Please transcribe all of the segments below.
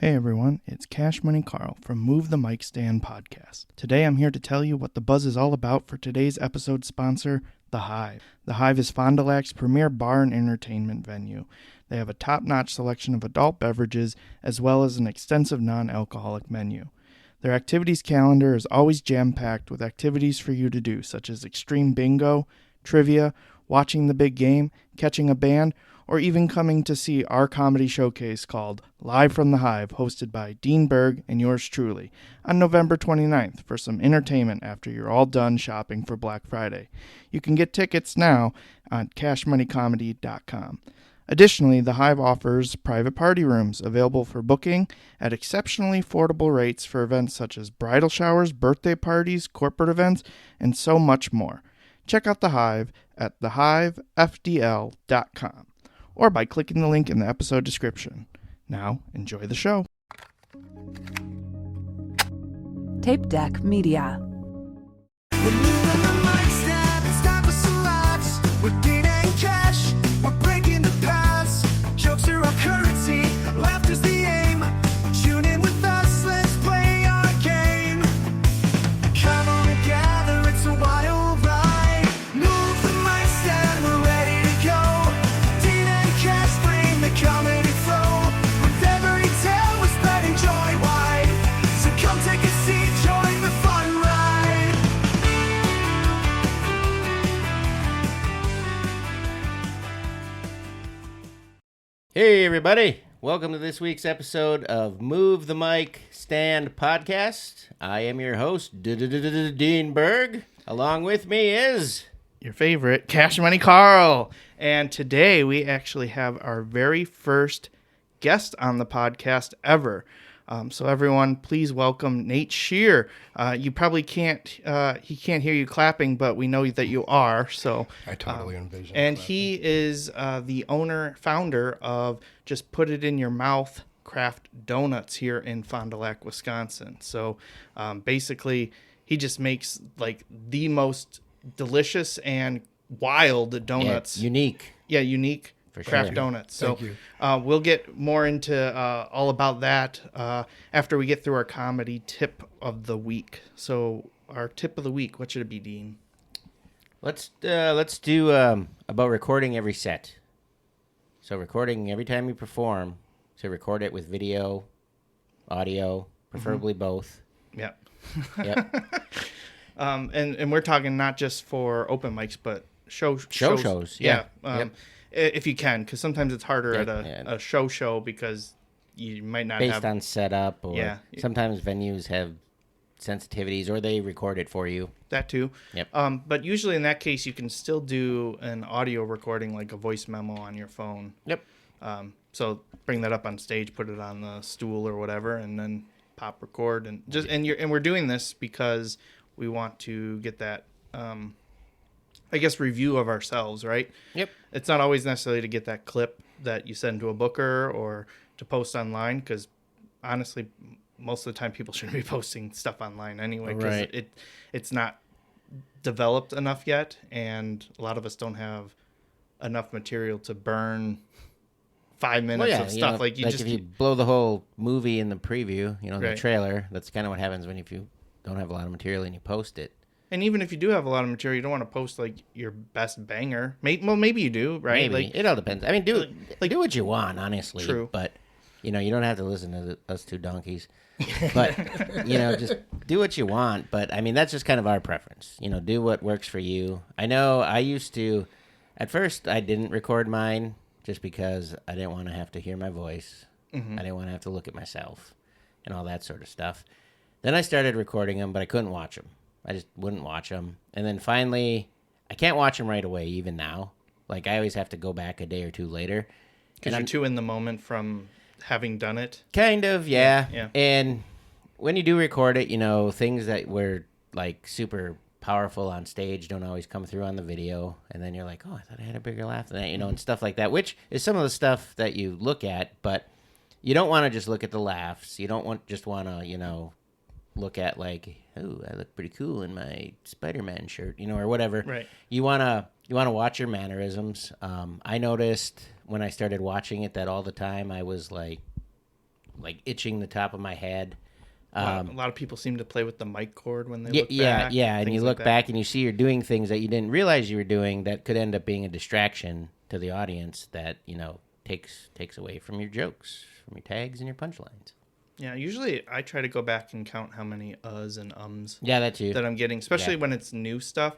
Hey everyone, it's Money Karl from Move the Mic Stand podcast. Today I'm here to tell you what the buzz is all about for today's episode sponsor, The Hive. The Hive is Fond Du Lac's premier bar and entertainment venue. They have a top-notch selection of adult beverages as well as an extensive non-alcoholic menu. Their activities calendar is always jam-packed with activities for you to do, such as extreme bingo, trivia, watching the big game, catching a band, or even coming to see our comedy showcase called Live from the Hive, hosted by Dean Berg and yours truly, on November 29th for some entertainment after you're all done shopping for Black Friday. You can get tickets now on cashmoneycomedy.com. Additionally, the Hive offers private party rooms available for booking at exceptionally affordable rates for events such as bridal showers, birthday parties, corporate events, and so much more. Check out the Hive at thehivefdl.com or by clicking the link in the episode description. Now, enjoy the show. Tapedeck Media. We're moving the mic stand, it's time for some laughs. We're Dean and Cash, we're breaking the past. Jokes are our currency, laughter's the aim. Tune in with us, let's play our game. Come on together, it's a wild ride. Move the mic stand, we're ready to go. Dean and Cash bring the comedy flow. With every tale, we're spreading joy wide. So come take a seat, join the fun ride. Hey everybody, welcome to this week's episode of Move the Mic Stand podcast. I am your host, Dean Berg. Along with me is... Your favorite, Money Karl. And today we actually have our very first guest on the podcast ever. So everyone, please welcome Nate Scheer. You probably can't, he can't hear you clapping, but we know that you are. So I totally envision. And clapping. he is the founder of Just Put It in Your Mouth Craft Donuts here in Fond Du Lac, Wisconsin. So basically, he just makes like the most delicious and wild donuts. Unique. Yeah, unique For craft sure. donuts. So Thank you. we'll get more into all about that after we get through our comedy tip of the week. So our tip of the week, what should it be, Dean? Let's do about recording every set. So recording every time you perform, so record it with video, audio, preferably both. Yeah. Yep. And we're talking not just for open mics, but shows. Yeah. Yep. If you can, because sometimes it's harder Yeah, at yeah. a show because you might not Based have. on setup, or Yeah. sometimes venues have sensitivities, or they record it for you. That too. Yep. But usually in that case, you can still do an audio recording, like a voice memo on your phone. Yep. So bring that up on stage, put it on the stool or whatever, and then pop record and and we're doing this because we want to get that, I guess, review of ourselves, right? Yep. It's not always necessarily to get that clip that you send to a booker or to post online, because honestly, most of the time people shouldn't be posting stuff online anyway, because Right. it's not developed enough yet, and a lot of us don't have enough material to burn 5 minutes of stuff. Like if you blow the whole movie in the preview, the Right. trailer, that's kind of what happens if you don't have a lot of material and you post it. And even if you do have a lot of material, you don't want to post like your best banger. Maybe you do, right? Maybe. Like, It all depends. I mean, do what you want, honestly. True. But, you don't have to listen to us two donkeys. But, just do what you want. But, I mean, that's just kind of our preference. Do what works for you. I know I used to, at first, I didn't record mine just because I didn't want to have to hear my voice. Mm-hmm. I didn't want to have to look at myself and all that sort of stuff. Then I started recording them, but I couldn't watch them. I just wouldn't watch them. And then finally, I can't watch them right away, even now. Like, I always have to go back a day or two later. because you're too in the moment from having done it. Kind of, yeah. Yeah. And when you do record it, things that were, like, super powerful on stage don't always come through on the video. And then you're like, oh, I thought I had a bigger laugh than that, and stuff like that, which is some of the stuff that you look at. But you don't want to just look at the laughs. You don't want to, look at like, oh, I look pretty cool in my Spider-Man shirt, or whatever. Right. You wanna watch your mannerisms. I noticed when I started watching it that all the time I was like like itching the top of my head. A lot of people seem to play with the mic cord when they Yeah, look back. and things you like look that. back and you see you're doing things that you didn't realize you were doing that could end up being a distraction to the audience that, takes away from your jokes, from your tags and your punchlines. Yeah, usually I try to go back and count how many uhs and ums Yeah, that too. that I'm getting, especially Yeah. when it's new stuff,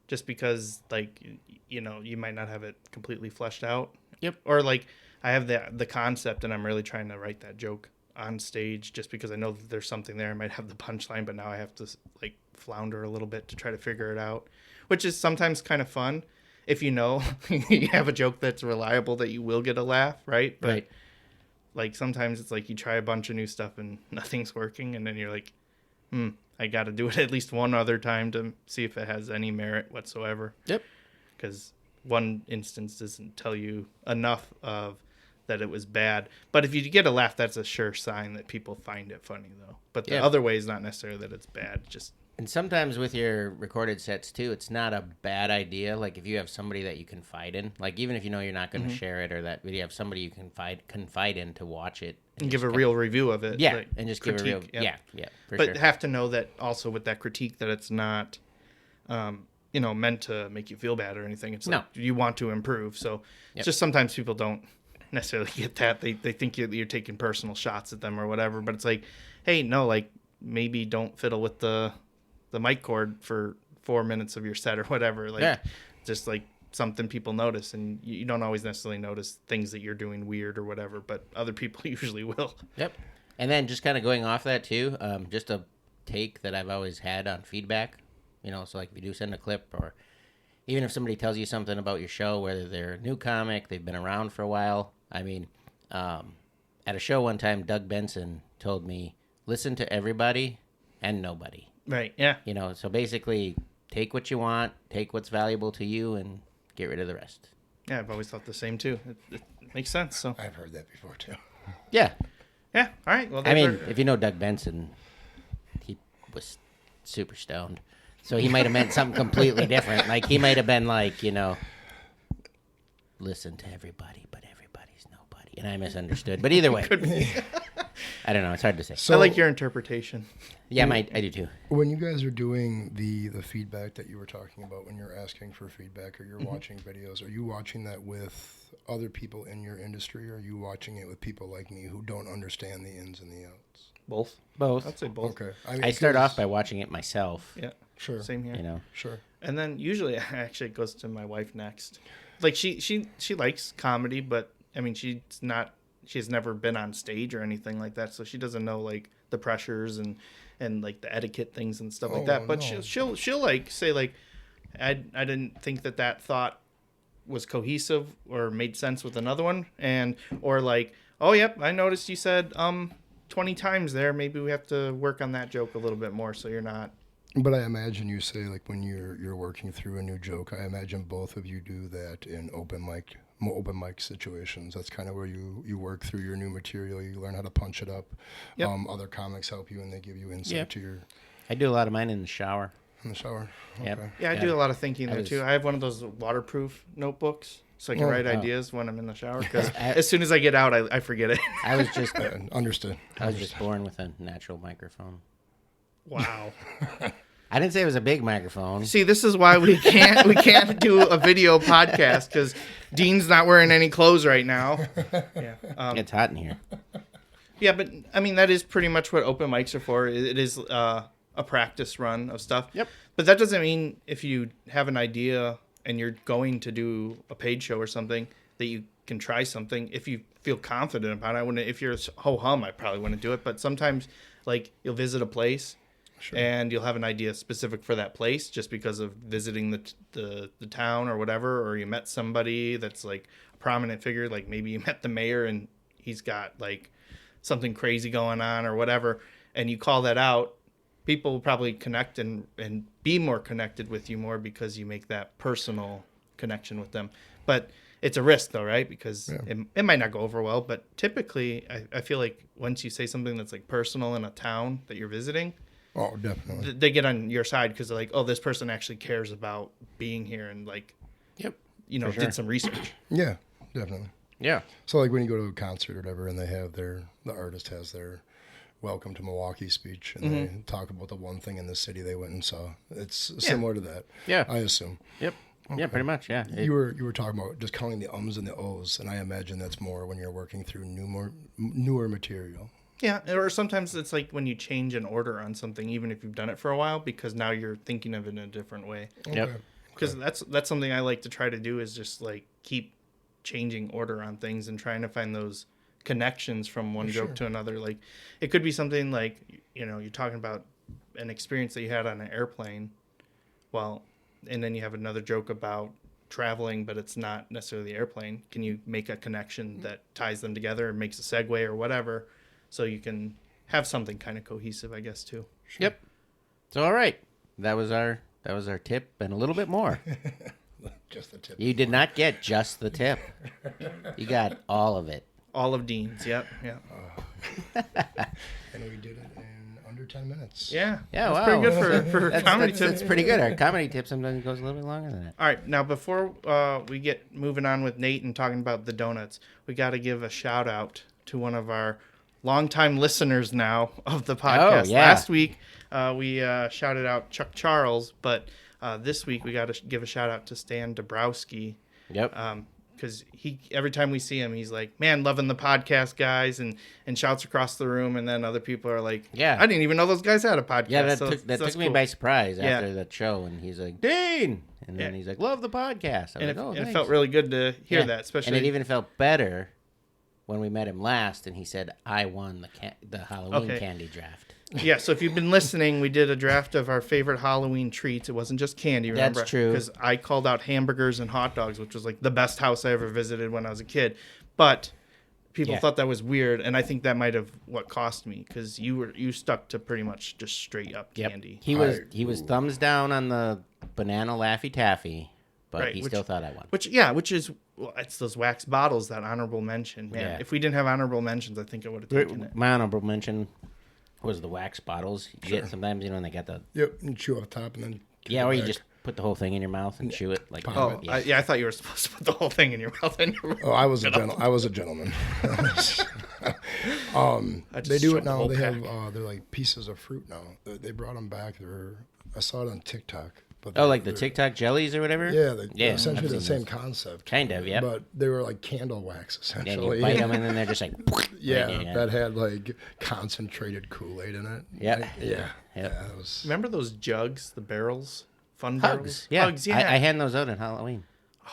just because, like, you might not have it completely fleshed out. Yep. Or, like, I have the concept and I'm really trying to write that joke on stage just because I know that there's something there. I might have the punchline, but now I have to, like, flounder a little bit to try to figure it out, which is sometimes kind of fun if you know you have a joke that's reliable that you will get a laugh, right? But, Right. like, sometimes it's like you try a bunch of new stuff and nothing's working, and then you're like, I got to do it at least one other time to see if it has any merit whatsoever. Yep. Because one instance doesn't tell you enough of that it was bad. But if you get a laugh, that's a sure sign that people find it funny, though. But the Yeah. other way is not necessarily that it's bad. Just And sometimes with your recorded sets too, it's not a bad idea. Like if you have somebody that you confide in, like even if you know you're not going to share it or that you have somebody you can confide in to watch it and give just a kinda- real review of it. yeah, like, and just give a real critique, yeah, for But sure. have to know that also with that critique that it's not, meant to make you feel bad or anything. It's like you want to improve. So it's just sometimes people don't necessarily get that. They think you're taking personal shots at them or whatever. But it's like, hey, no, like maybe don't fiddle with the mic cord for 4 minutes of your set or whatever. Like just like something people notice, and you don't always necessarily notice things that you're doing weird or whatever, but other people usually will. Yep. And then just kind of going off that too, just a take that I've always had on feedback, so like if you do send a clip or even if somebody tells you something about your show, whether they're a new comic, they've been around for a while. I mean, at a show one time, Doug Benson told me, listen to everybody and nobody. Right. Yeah. So basically take what you want, take what's valuable to you and get rid of the rest. Yeah. I've always thought the same too. It makes sense. So I've heard that before too. Yeah. yeah. All right. Well, I those mean, if you know Doug Benson, he was super stoned. So he might have meant something completely different. Like he might have been like, listen to everybody, but everybody's nobody. And I misunderstood. But either way, I don't know. It's hard to say. I like your interpretation. Yeah, I do too. When you guys are doing the feedback that you were talking about, when you're asking for feedback or you're watching videos, are you watching that with other people in your industry, or are you watching it with people like me who don't understand the ins and the outs? Both. Both. I'd say both. Okay. I start off by watching it myself. Yeah. Sure. Same here. Sure. And then usually actually it goes to my wife next. Like she likes comedy, but I mean she has never been on stage or anything like that, so she doesn't know like the pressures and like the etiquette things and stuff like that. But no. she'll like say like I didn't think that thought was cohesive or made sense with another one, or like, oh yep, I noticed you said 20 times there, maybe we have to work on that joke a little bit more so you're not. But I imagine you say, like, when you're working through a new joke, I imagine both of you do that in open mic situations. That's kind of where you work through your new material. You learn how to punch it up. Yep. Other comics help you and they give you insight Yep. to your I do a lot of mine in the shower. in the shower. Yep. Okay. Yeah, I do a lot of thinking there was- too. I have one of those waterproof notebooks so I can write ideas when I'm in the shower, because I- as soon as I get out, I forget it. I was just Understood. born with a natural microphone. Wow. I didn't say it was a big microphone. See, this is why we can't do a video podcast, because Dean's not wearing any clothes right now. Yeah. It's hot in here. Yeah, but I mean that is pretty much what open mics are for. It is a practice run of stuff. Yep. But that doesn't mean if you have an idea and you're going to do a paid show or something that you can try something if you feel confident about it. I wouldn't, if you're ho hum, I probably wouldn't do it. But sometimes, like, you'll visit a place. Sure. And you'll have an idea specific for that place just because of visiting the town or whatever, or you met somebody that's like a prominent figure, like maybe you met the mayor and he's got like something crazy going on or whatever, and you call that out. People will probably connect and be more connected with you more because you make that personal connection with them. But it's a risk though, right? Because it might not go over well, but typically I feel like once you say something that's like personal in a town that you're visiting, Oh, definitely. they get on your side because they're like, oh, this person actually cares about being here and like, Yep. you know, For sure. did some research. Yeah, definitely. Yeah. So like when you go to a concert or whatever, and the artist has their welcome to Milwaukee speech, and they talk about the one thing in the city they went and saw. It's similar to that. Yeah. I assume. Yep. Yeah, pretty much. Yeah. You were talking about just counting the ums and the ohs, and I imagine that's more when you're working through newer material. Yeah, or sometimes it's like when you change an order on something, even if you've done it for a while, because now you're thinking of it in a different way. Yep. Because that's something I like to try to do, is just like keep changing order on things and trying to find those connections from one joke to another. Like it could be something like, you're talking about an experience that you had on an airplane. Well, and then you have another joke about traveling, but it's not necessarily the airplane. Can you make a connection that ties them together and makes a segue or whatever, so you can have something kind of cohesive, I guess, too. Yep. So all right, that was our tip and a little bit more. Just the tip. You did not get just the tip. You got all of it. All of Dean's, yep, yeah. And we did it in under 10 minutes. Yeah, Yeah, that's wow. pretty good for comedy tips. That's pretty good. Our comedy tip sometimes goes a little bit longer than that. All right, now before we get moving on with Nate and talking about the donuts, we got to give a shout out to one of our longtime listeners now of the podcast. yeah. Last week we shouted out Chuck Charles, but this week we got to give a shout out to Stan Dabrowski. Yep. Because every time we see him, he's like, "Man, loving the podcast, guys," and shouts across the room, and then other people are like, Yeah. I didn't even know those guys had a podcast." Yeah, that So took that's me cool. by surprise Yeah. after that show, and he's like, "Dean," and then Yeah. he's like, "Love the podcast." I was And, like, "Oh, it thanks." felt really good to hear Yeah. that, especially. And it even felt better when we met him last, and he said, "I won the Halloween Okay. candy draft." Yeah, so if you've been listening, we did a draft of our favorite Halloween treats. It wasn't just candy, remember? That's true. Because I called out hamburgers and hot dogs, which was like the best house I ever visited when I was a kid. But people Yeah. thought that was weird, and I think that might have what cost me, because you stuck to pretty much just straight up Yep. candy. He was thumbs down on the banana Laffy Taffy, but Right, he which- still thought I won. Which is, well, it's those wax bottles, that honorable mention. Man, Yeah. if we didn't have honorable mentions, I think I would have taken it. My honorable mention was the wax bottles. You get sometimes, when they got the Yep, and chew off top and then... yeah, or you back. just put the whole thing in your mouth and chew it like. Oh, yeah. I thought you were supposed to put the whole thing in your mouth. Oh, I was a gentleman. They do it now. They have they're like pieces of fruit now. They brought them back. I saw it on TikTok. But Oh, like the they're- TikTok jellies or whatever. Yeah, they're I've essentially the seen same those. concept. Kind of, yep. But they were like candle wax, And essentially. you bite them, and then they're just like. Yeah, yeah. that had like concentrated Kool-Aid in it. Yep. Like, yeah. Yep. That was... Remember those jugs, the barrels? Fun Hugs. barrels? Yeah. Hugs, yeah. I hand those out on Halloween.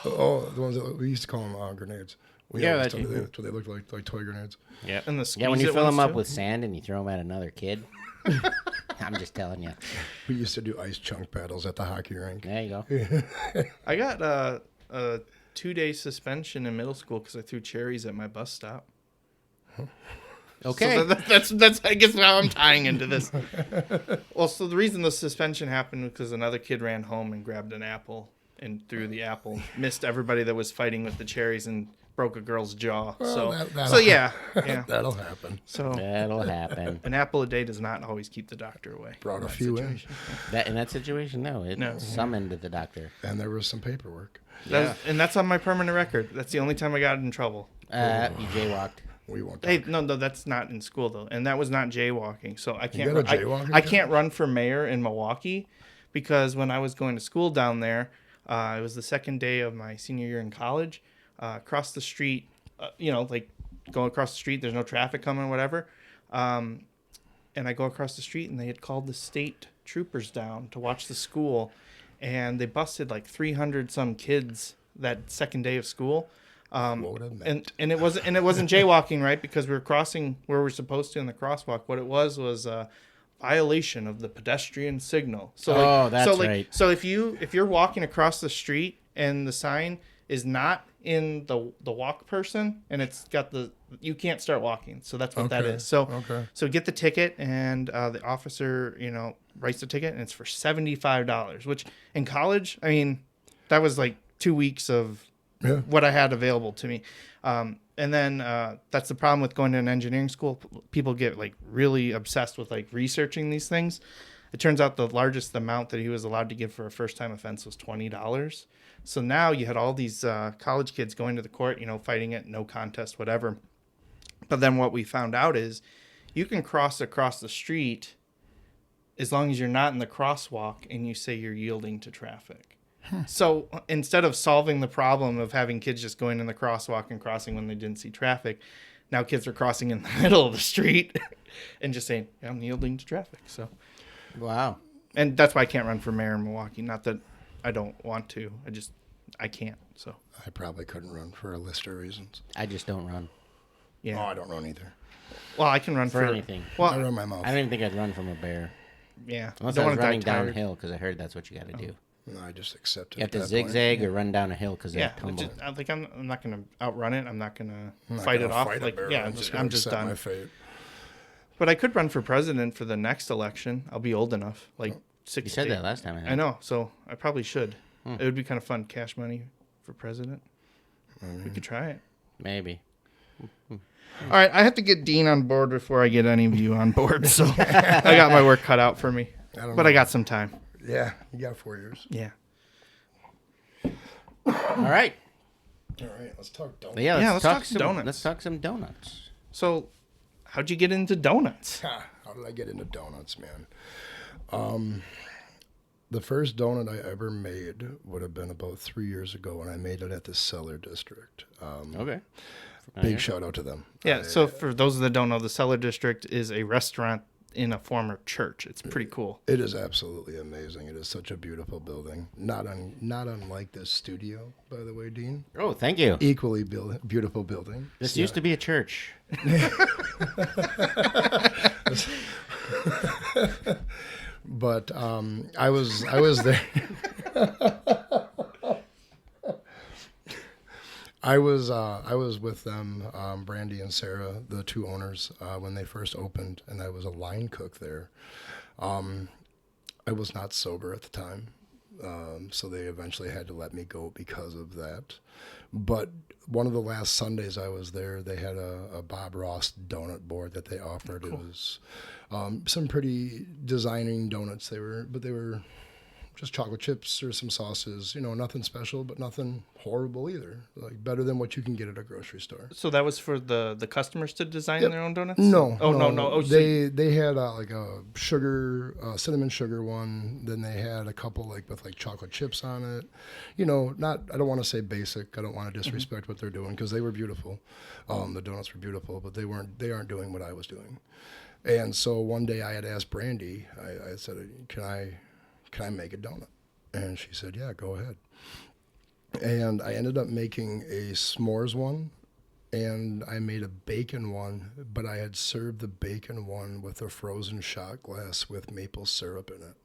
Oh, the ones that we used to call them grenades. Yeah, always that's thought true. that's what they looked like toy grenades. Yeah. And the Yeah, when you squeeze-it fill them ones, up too? with sand and you throw them at another kid. I'm just telling you. We used to do ice chunk battles at the hockey rink. There you go. I got a 2-day suspension in middle school because I threw cherries at my bus stop. Okay. So that's I guess how I'm tying into this. Well, so the reason the suspension happened was because another kid ran home and grabbed an apple and threw the apple, missed everybody that was fighting with the cherries, and broke a girl's jaw. That'll So yeah. That'll happen. So That'll happen. an apple a day does not always keep the doctor away. Brought a few in, In that situation, no. It summoned the doctor. and there was some paperwork. And that's on my permanent record. That's the only time I got in trouble. You jaywalked. We won't. Hey, Talk. no, that's not in school though, and that was not jaywalking. So I can't. got a jaywalking I ticket? can't run for mayor in Milwaukee because when I was going to school down there, it was the second day of my senior year in college. Across the street, like going across the street, there's no traffic coming, whatever. And I go across the street, and they had called the state troopers down to watch the school, and they busted like 300 some kids that second day of school. What a meant. And it wasn't jaywalking, right? Because we were crossing where we're supposed to in the crosswalk. What it was a violation of the pedestrian signal. So right. So if you're walking across the street and the sign is not in the walk person and it's got you can't start walking. So that's what that Okay. is. So Okay. so get the ticket, and the officer writes the ticket, and it's for $75, which in college, I mean, that was like 2 weeks of Yeah. what I had available to me. And then that's the problem with going to an engineering school. People get like really obsessed with like researching these things. It turns out the largest amount that he was allowed to give for a first-time offense was $20. So now you had all these college kids going to the court, fighting it, no contest, whatever. But then what we found out is you can cross across the street as long as you're not in the crosswalk and you say you're yielding to traffic. So instead of solving the problem of having kids just going in the crosswalk and crossing when they didn't see traffic, now kids are crossing in the middle of the street and just saying, yeah, I'm yielding to traffic. So, Wow. and that's why I can't run for mayor in Milwaukee. Not that I don't want to. I can't. So, I probably couldn't run for a list of reasons. I just don't run yeah. Oh, I don't run either. Well, I can run for for anything. Well, I run my mouth. I don't even think I'd run from a bear. yeah. Unless Don't I was wanna die running tired. downhill, because I heard that's what you got to do. No, I just accept it. You have at to that zigzag point. or run down a hill because Yeah, they tumble. I'm not going to outrun it. I'm not going I'm to not fight gonna it off. fight a Like, bear. yeah, I'm just I'm just accept my done. fate. But I could run for president for the next election. I'll be old enough, like 60. You said that last time. I know, so I probably should. It would be kind of fun, cash money for president. We could try it. Maybe. All right, I have to get Dean on board before I get any of you on board, so I got my work cut out for me. But I got some time. Yeah, you got 4 years. Yeah. All right. All right, let's talk donuts. Yeah, let's talk some donuts. Let's talk some donuts. So, how'd you get into donuts? How did I get into donuts, man? The first donut I ever made would have been about 3 years ago, and I made it at the Cellar District. Okay. Big shout out to them. Yeah, so for those that don't know, the Cellar District is a restaurant in a former church. It's pretty cool. It is absolutely amazing. It is such a beautiful building. Not unlike this studio, by the way, Dean. Oh, thank you. Equally beautiful building. This used to be a church. But I was there. I was with them, Brandy and Sarah, the two owners, when they first opened, and I was a line cook there. I was not sober at the time, so they eventually had to let me go because of that. But one of the last Sundays I was there, they had a Bob Ross donut board that they offered. Cool. It was some pretty designing donuts. They were just chocolate chips or some sauces, nothing special, but nothing horrible either. Like better than what you can get at a grocery store. So that was for the customers to design their own donuts? No. No. Oh, they had like a sugar, cinnamon sugar one. Then they had a couple with chocolate chips on it. I don't want to say basic. I don't want to disrespect what they're doing because they were beautiful. The donuts were beautiful, but they aren't doing what I was doing. And so one day I had asked Brandy, I said, can I make a donut? And she said, yeah, go ahead. And I ended up making a s'mores one, and I made a bacon one, but I had served the bacon one with a frozen shot glass with maple syrup in it.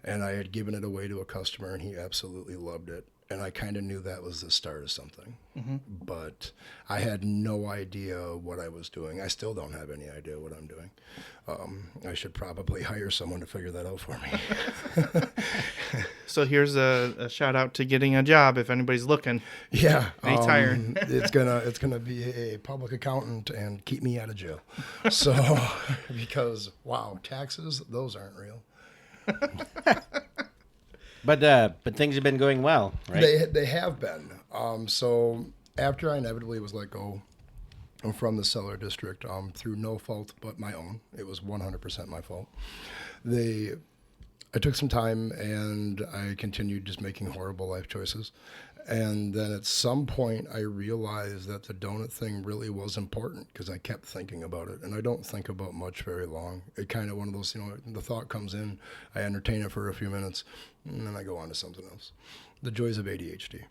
And I had given it away to a customer, and he absolutely loved it. And I kind of knew that was the start of something. Mm-hmm. But I had no idea what I was doing. I still don't have any idea what I'm doing. I should probably hire someone to figure that out for me. So here's a shout out to getting a job if anybody's looking. Yeah. He's hiring. It's gonna be a public accountant and keep me out of jail. So because wow, taxes, those aren't real. But things have been going well, right? They have been. So after I inevitably was let go from the Cellar District through no fault but my own, it was 100% my fault. I took some time and I continued just making horrible life choices. And then at some point I realized that the donut thing really was important because I kept thinking about it. And I don't think about much very long. It kind of one of those, the thought comes in, I entertain it for a few minutes, and then I go on to something else. The joys of ADHD.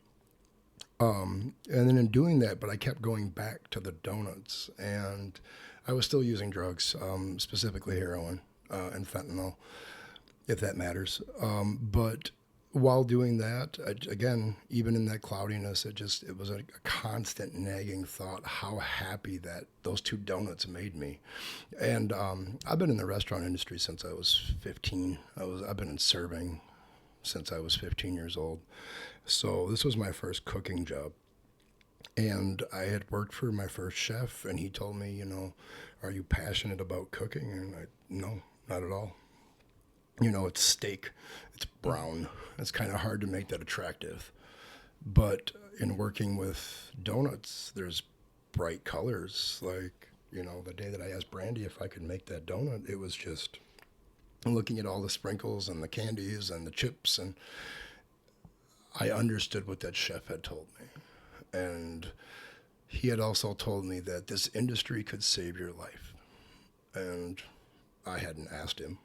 And then in doing that, but I kept going back to the donuts. And I was still using drugs, specifically heroin and fentanyl, if that matters. But while doing that, again, even in that cloudiness, it was a constant nagging thought how happy that those two donuts made me. And I've been in the restaurant industry since I was 15. I've been in serving since I was 15 years old. So this was my first cooking job. And I had worked for my first chef, and he told me, are you passionate about cooking? And no, not at all. it's steak, it's brown. It's kind of hard to make that attractive. But in working with donuts, there's bright colors. Like, the day that I asked Brandy if I could make that donut, it was just looking at all the sprinkles and the candies and the chips, and I understood what that chef had told me. And he had also told me that this industry could save your life. And I hadn't asked him,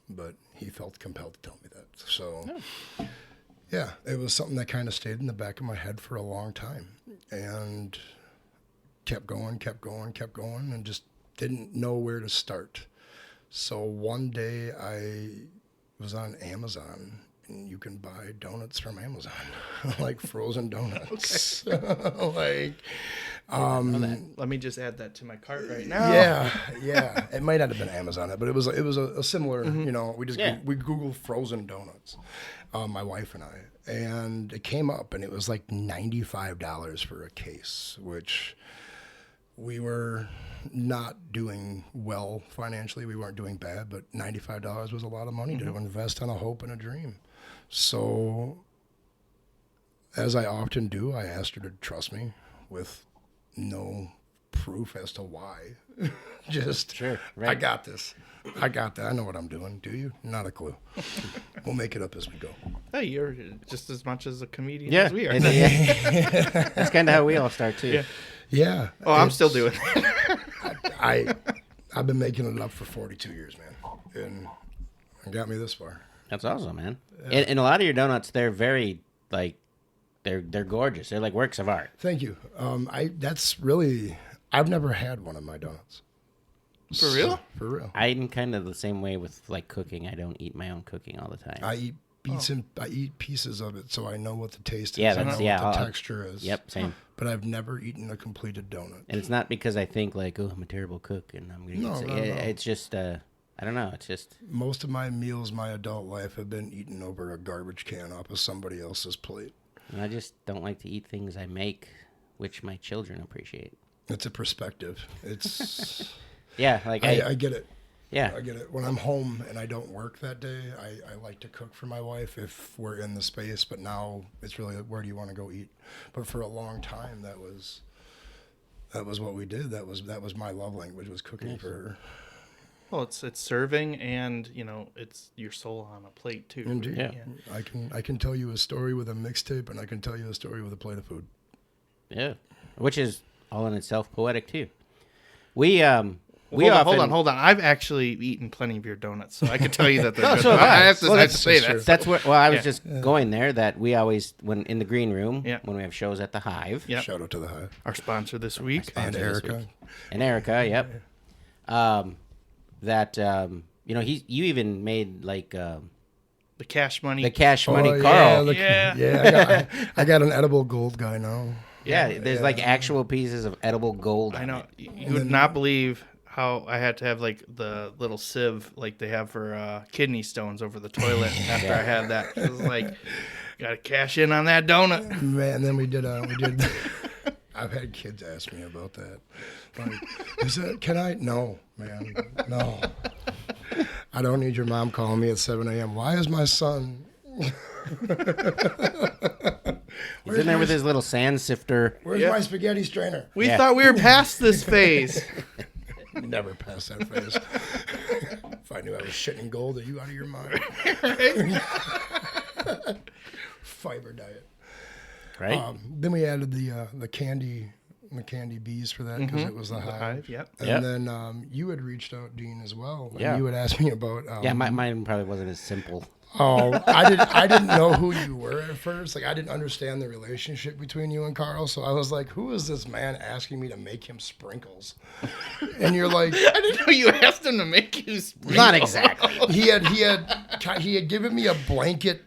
but he felt compelled to tell me that. So, yeah, it was something that kind of stayed in the back of my head for a long time, and kept going, and just didn't know where to start. So one day I was on Amazon, and you can buy donuts from Amazon, like frozen donuts. Like, Let me just add that to my cart right now. yeah. It might not have been Amazon, but it was a similar. We just we Googled frozen donuts, my wife and I, and it came up, and it was like $95 for a case, which we were not doing well financially. We weren't doing bad, but $95 was a lot of money to invest on a hope and a dream. So, as I often do, I asked her to trust me with no proof as to why. Just, Sure, right. I got this. I got that. I know what I'm doing. Do you? Not a clue. We'll make it up as we go. Hey, you're just as much as a comedian Yeah, as we are. and, that's kind of how we all start too. Yeah. Yeah. Oh, I'm still doing it. I've been making it up for 42 years, man, and it got me this far. That's awesome, man. And a lot of your donuts, they're very they're gorgeous. They're like works of art. Thank you. I've never had one of my donuts. For real? For real. I'm kind of the same way with like cooking. I don't eat my own cooking all the time. I eat I eat pieces of it, so I know what the taste is. Yeah, I know that's- what yeah, the I'll- texture is. Yep, same. But I've never eaten a completed donut. And it's not because I think like, oh, I'm a terrible cook and I'm gonna No, get sick. no, no. It's just I don't know. It's just Most of my meals, my adult life, have been eaten over a garbage can off of somebody else's plate. and I just don't like to eat things I make, which my children appreciate. It's a perspective. It's Yeah, like I get it. yeah. I get it. When I'm home and I don't work that day, I like to cook for my wife if we're in the space. But now it's really, where do you want to go eat? But for a long time, that was what we did. That was my love language, was cooking for her. Well, it's serving, and it's your soul on a plate too. Indeed. Yeah. I can tell you a story with a mixtape, and I can tell you a story with a plate of food. Yeah, which is all in itself poetic too. We Hold on. I've actually eaten plenty of your donuts, so I can tell you that they're good. so have I. I have to, Well, I have to say that's that. That's what. Well, I was Yeah. just going there. That we always, when in the green room, Yeah. when we have shows at the Hive, Yep. Shout out to the Hive. Our sponsor this week. And this Erica. week. And Erica, yep. You even made like The Cash Money. the Cash Money Oh, Karl. look- Yeah. I got an edible gold guy now. Yeah, there's like actual pieces of edible gold. I on know. it. You would not believe how I had to have like the little sieve like they have for kidney stones over the toilet after I had that. It was like, got to cash in on that donut. Man, and then we did. I've had kids ask me about that. Like, can I? No, man, no. I don't need your mom calling me at 7 a.m. Why is my son? He's in there with his little sand sifter. Where's my spaghetti strainer? We Yeah. thought we were past this phase. Never past that phase. If I knew I was shitting gold, are you out of your mind? Fiber diet. Right? Then we added the candy bees for that because it was the Hive. Hive, yep. And Yep. then you had reached out, Dean, as well. And Yeah. you had asked me about. Yeah, mine probably wasn't as simple. Oh, I didn't know who you were at first. Like, I didn't understand the relationship between you and Karl. So I was like, who is this man asking me to make him sprinkles? And you're like, I didn't know you asked him to make you sprinkle. Not exactly. he had given me a blanket,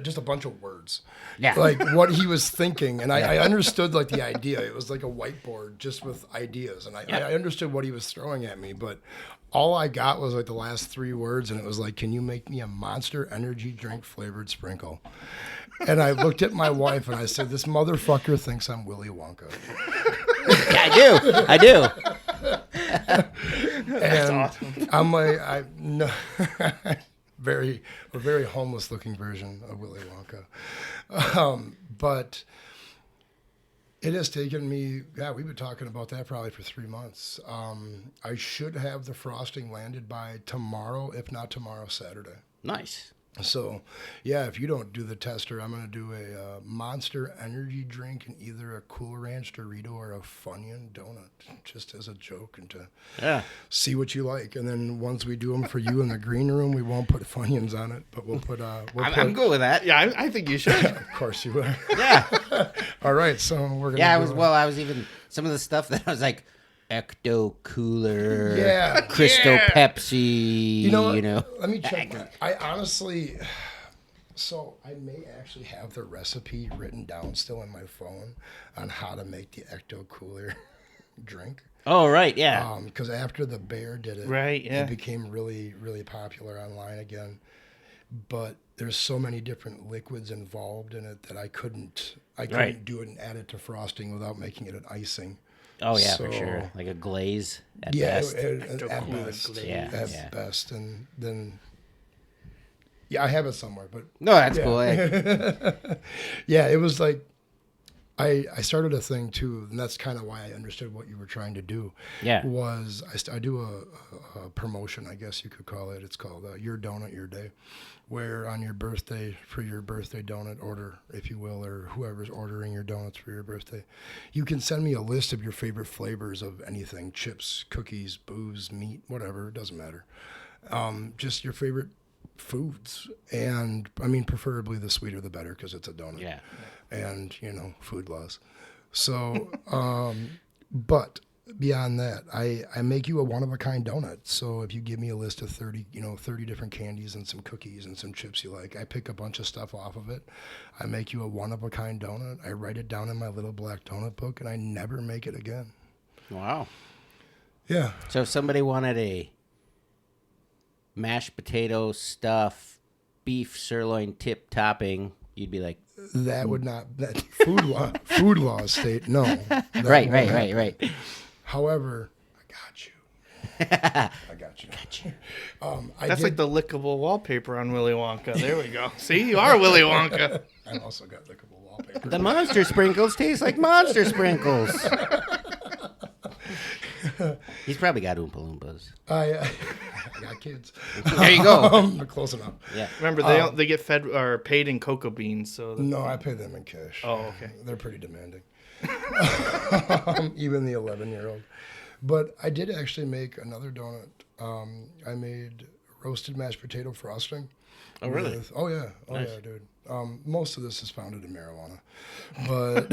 just a bunch of words. Yeah. Like what he was thinking. And I understood like the idea. It was like a whiteboard just with ideas. And I understood what he was throwing at me, but all I got was like the last 3 words, and it was like, can you make me a Monster Energy drink flavored sprinkle? And I looked at my wife and I said, this motherfucker thinks I'm Willy Wonka. Yeah, I do. That's awesome. I'm like, no. very homeless looking version of Willy Wonka. But it has taken me, we've been talking about that probably for 3 months. I should have the frosting landed by tomorrow, if not tomorrow, Saturday. Nice. So, yeah, if you don't do the tester, I'm going to do a Monster energy drink and either a Cool Ranch Dorito or a Funyun donut, just as a joke and to see what you like. And then once we do them for you in the green room, we won't put Funyuns on it, but we'll put... I'm good with that. Yeah, I think you should. Of course you will. Yeah. All right, so we're going to Yeah, I was even... Some of the stuff that I was like... Ecto Cooler, Crystal Pepsi, You know, let me check that. I honestly, so I may actually have the recipe written down still in my phone on how to make the Ecto Cooler drink. Oh, right, yeah. Because after the bear did it, it became really, really popular online again. But there's so many different liquids involved in it that I couldn't do it and add it to frosting without making it an icing. Oh, yeah, for sure. Like a glaze at best. At best. Yeah, at best. And then, I have it somewhere. But no, that's cool. Yeah, it was like, I started a thing, too, and that's kind of why I understood what you were trying to do. Yeah. Was I do a promotion, I guess you could call it. It's called Your Donut, Your Day, where on your birthday, for your birthday donut order, if you will, or whoever's ordering your donuts for your birthday, you can send me a list of your favorite flavors of anything, chips, cookies, booze, meat, whatever, it doesn't matter. Just your favorite foods. And, I mean, preferably the sweeter the better because it's a donut. Yeah. And, food laws. So, but beyond that, I make you a one-of-a-kind donut. So if you give me a list of 30 different candies and some cookies and some chips you like, I pick a bunch of stuff off of it. I make you a one-of-a-kind donut. I write it down in my little black donut book, and I never make it again. Wow. Yeah. So if somebody wanted a mashed potato stuff, beef sirloin tip topping, you'd be like... That would not... That food laws state, no. Right. However, I got you. I got you. That's like the lickable wallpaper on Willy Wonka. There we go. See, you are Willy Wonka. I also got lickable wallpaper. The monster sprinkles taste like monster sprinkles. He's probably got Oompa Loompas. I got kids. There you go. Close enough. Yeah. Remember, they get fed or paid in cocoa beans. So no, I pay them in cash. Oh, okay. They're pretty demanding. Even the 11-year-old. But I did actually make another donut. I made roasted mashed potato frosting. Oh, really? Yeah, dude. Most of this is founded in marijuana. But,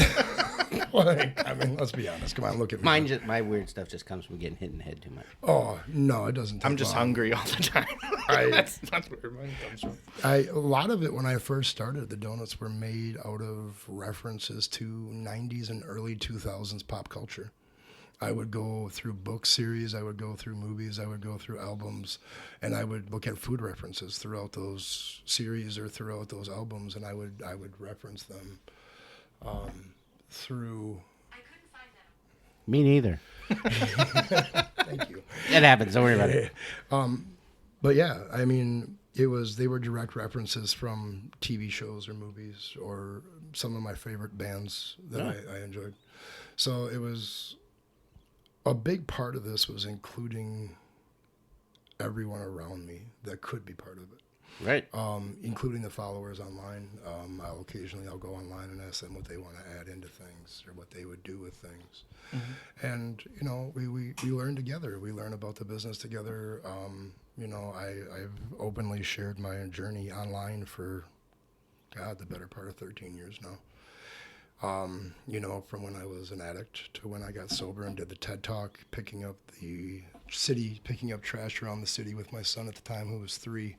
let's be honest. Come on, look at me. My weird stuff just comes from getting hit in the head too much. Oh, no, it doesn't. I'm just hungry all the time. That's where mine comes from. A lot of it, when I first started, the donuts were made out of references to 90s and early 2000s pop culture. I would go through book series, I would go through movies, I would go through albums, and I would look at food references throughout those series or throughout those albums, and I would reference them through... I couldn't find that. Me neither. Thank you. It happens. Don't worry about it. But yeah, I mean, they were direct references from TV shows or movies or some of my favorite bands that I enjoyed. So it was... A big part of this was including everyone around me that could be part of it. Right. Including the followers online. I'll go online and ask them what they want to add into things or what they would do with things. Mm-hmm. And, we learn together. We learn about the business together. I've openly shared my journey online for, the better part of 13 years now. From when I was an addict to when I got sober and did the TED Talk, picking up trash around the city with my son at the time, who was 3,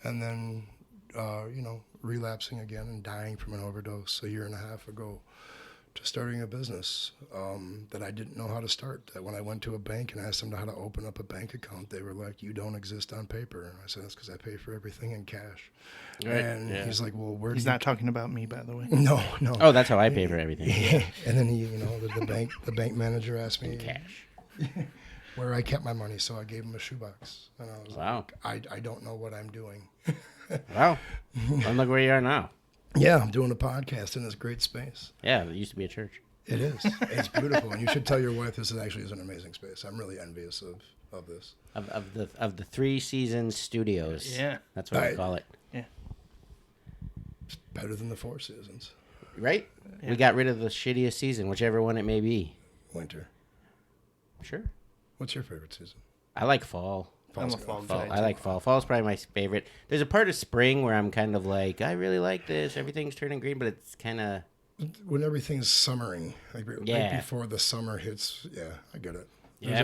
and then, relapsing again and dying from an overdose a year and a half ago, to starting a business that I didn't know how to start. That when I went to a bank and asked them how to open up a bank account, they were like, "You don't exist on paper." And I said, "That's because I pay for everything in cash." Right. And he's like, "Well, where?" He's not talking about me, by the way. No. Oh, that's how I pay for everything. And then the bank manager asked me, cash. where I kept my money, so I gave him a shoebox. And I was Wow. like, I don't know what I'm doing. Well, and look where you are now. Yeah, I'm doing a podcast in this great space. Yeah, there used to be a church. It is. It's beautiful. And you should tell your wife this is an amazing space. I'm really envious of this. Of the 3 Seasons Studios. Yeah. That's what we call it. Yeah. It's better than the 4 Seasons. Right? Yeah. We got rid of the shittiest season, whichever one it may be. Winter. Sure. What's your favorite season? I like fall. I'm a Fall's fall good. guy. I like fall. Fall's probably my favorite. There's a part of spring where I'm kind of like, I really like this. Everything's turning green, but it's kind of... When everything's summering, like Yeah. right before the summer hits. Yeah, I get it. Yeah,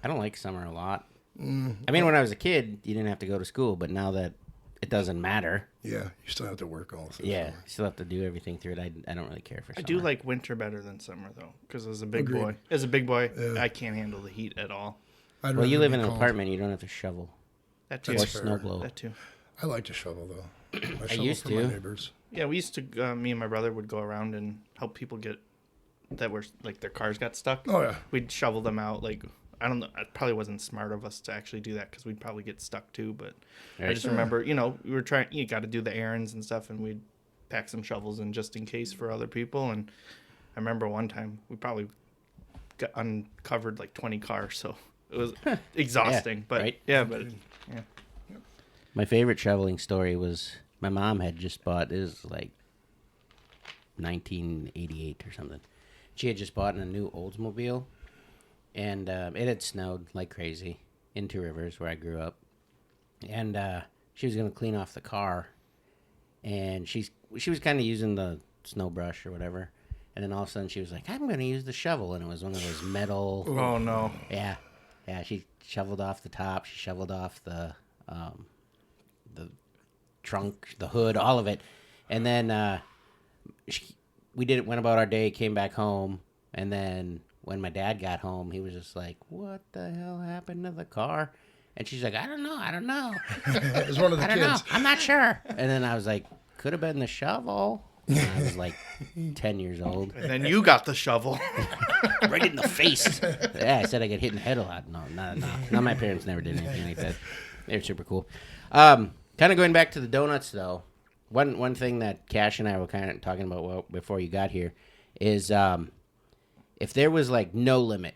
I don't like summer a lot. I mean, when I was a kid, you didn't have to go to school, but now that it doesn't matter, Yeah, you still have to work all through yeah, summer. you still have to do everything through it. I don't really care for I summer. do like winter better than summer though, because as a big Agreed. boy, Yeah. I can't handle the heat at all. I'd Well, you rather live be in an cold. apartment, you don't have to shovel That too. or That's fair. snow blow. That too. I like to shovel though. I shovel used for to. my neighbors. Yeah, we used to. Me and my brother would go around and help people get that were like their cars got stuck. Oh yeah. We'd shovel them out. Like I don't know. It probably wasn't smart of us to actually do that because we'd probably get stuck too. But I Right. just remember, we were trying. You got to do the errands and stuff, and we'd pack some shovels in just in case for other people. And I remember one time we probably got uncovered like 20 cars, so it was exhausting. But right. yeah, but yeah. My favorite shoveling story was my mom had just bought, it was like 1988 or something. She had just bought a new Oldsmobile, and it had snowed like crazy in Two Rivers where I grew up. And she was going to clean off the car, and she was kind of using the snow brush or whatever. And then all of a sudden she was like, I'm going to use the shovel. And it was one of those metal. Oh no. Yeah. She shoveled off the top. She shoveled off the trunk, the hood, all of it. And then we went about our day, came back home. And then when my dad got home, he was just like, what the hell happened to the car? And she's like, I don't know. It was one of the I don't know. kids. I'm not sure. And then I was like, could have been the shovel. And I was like 10 years old. And then you got the shovel. Right in the face. Yeah, I said I get hit in the head a lot. No, my parents never did anything like that. They're super cool. Kind of going back to the donuts, though. One thing that Cash and I were kind of talking about before you got here is if there was like no limit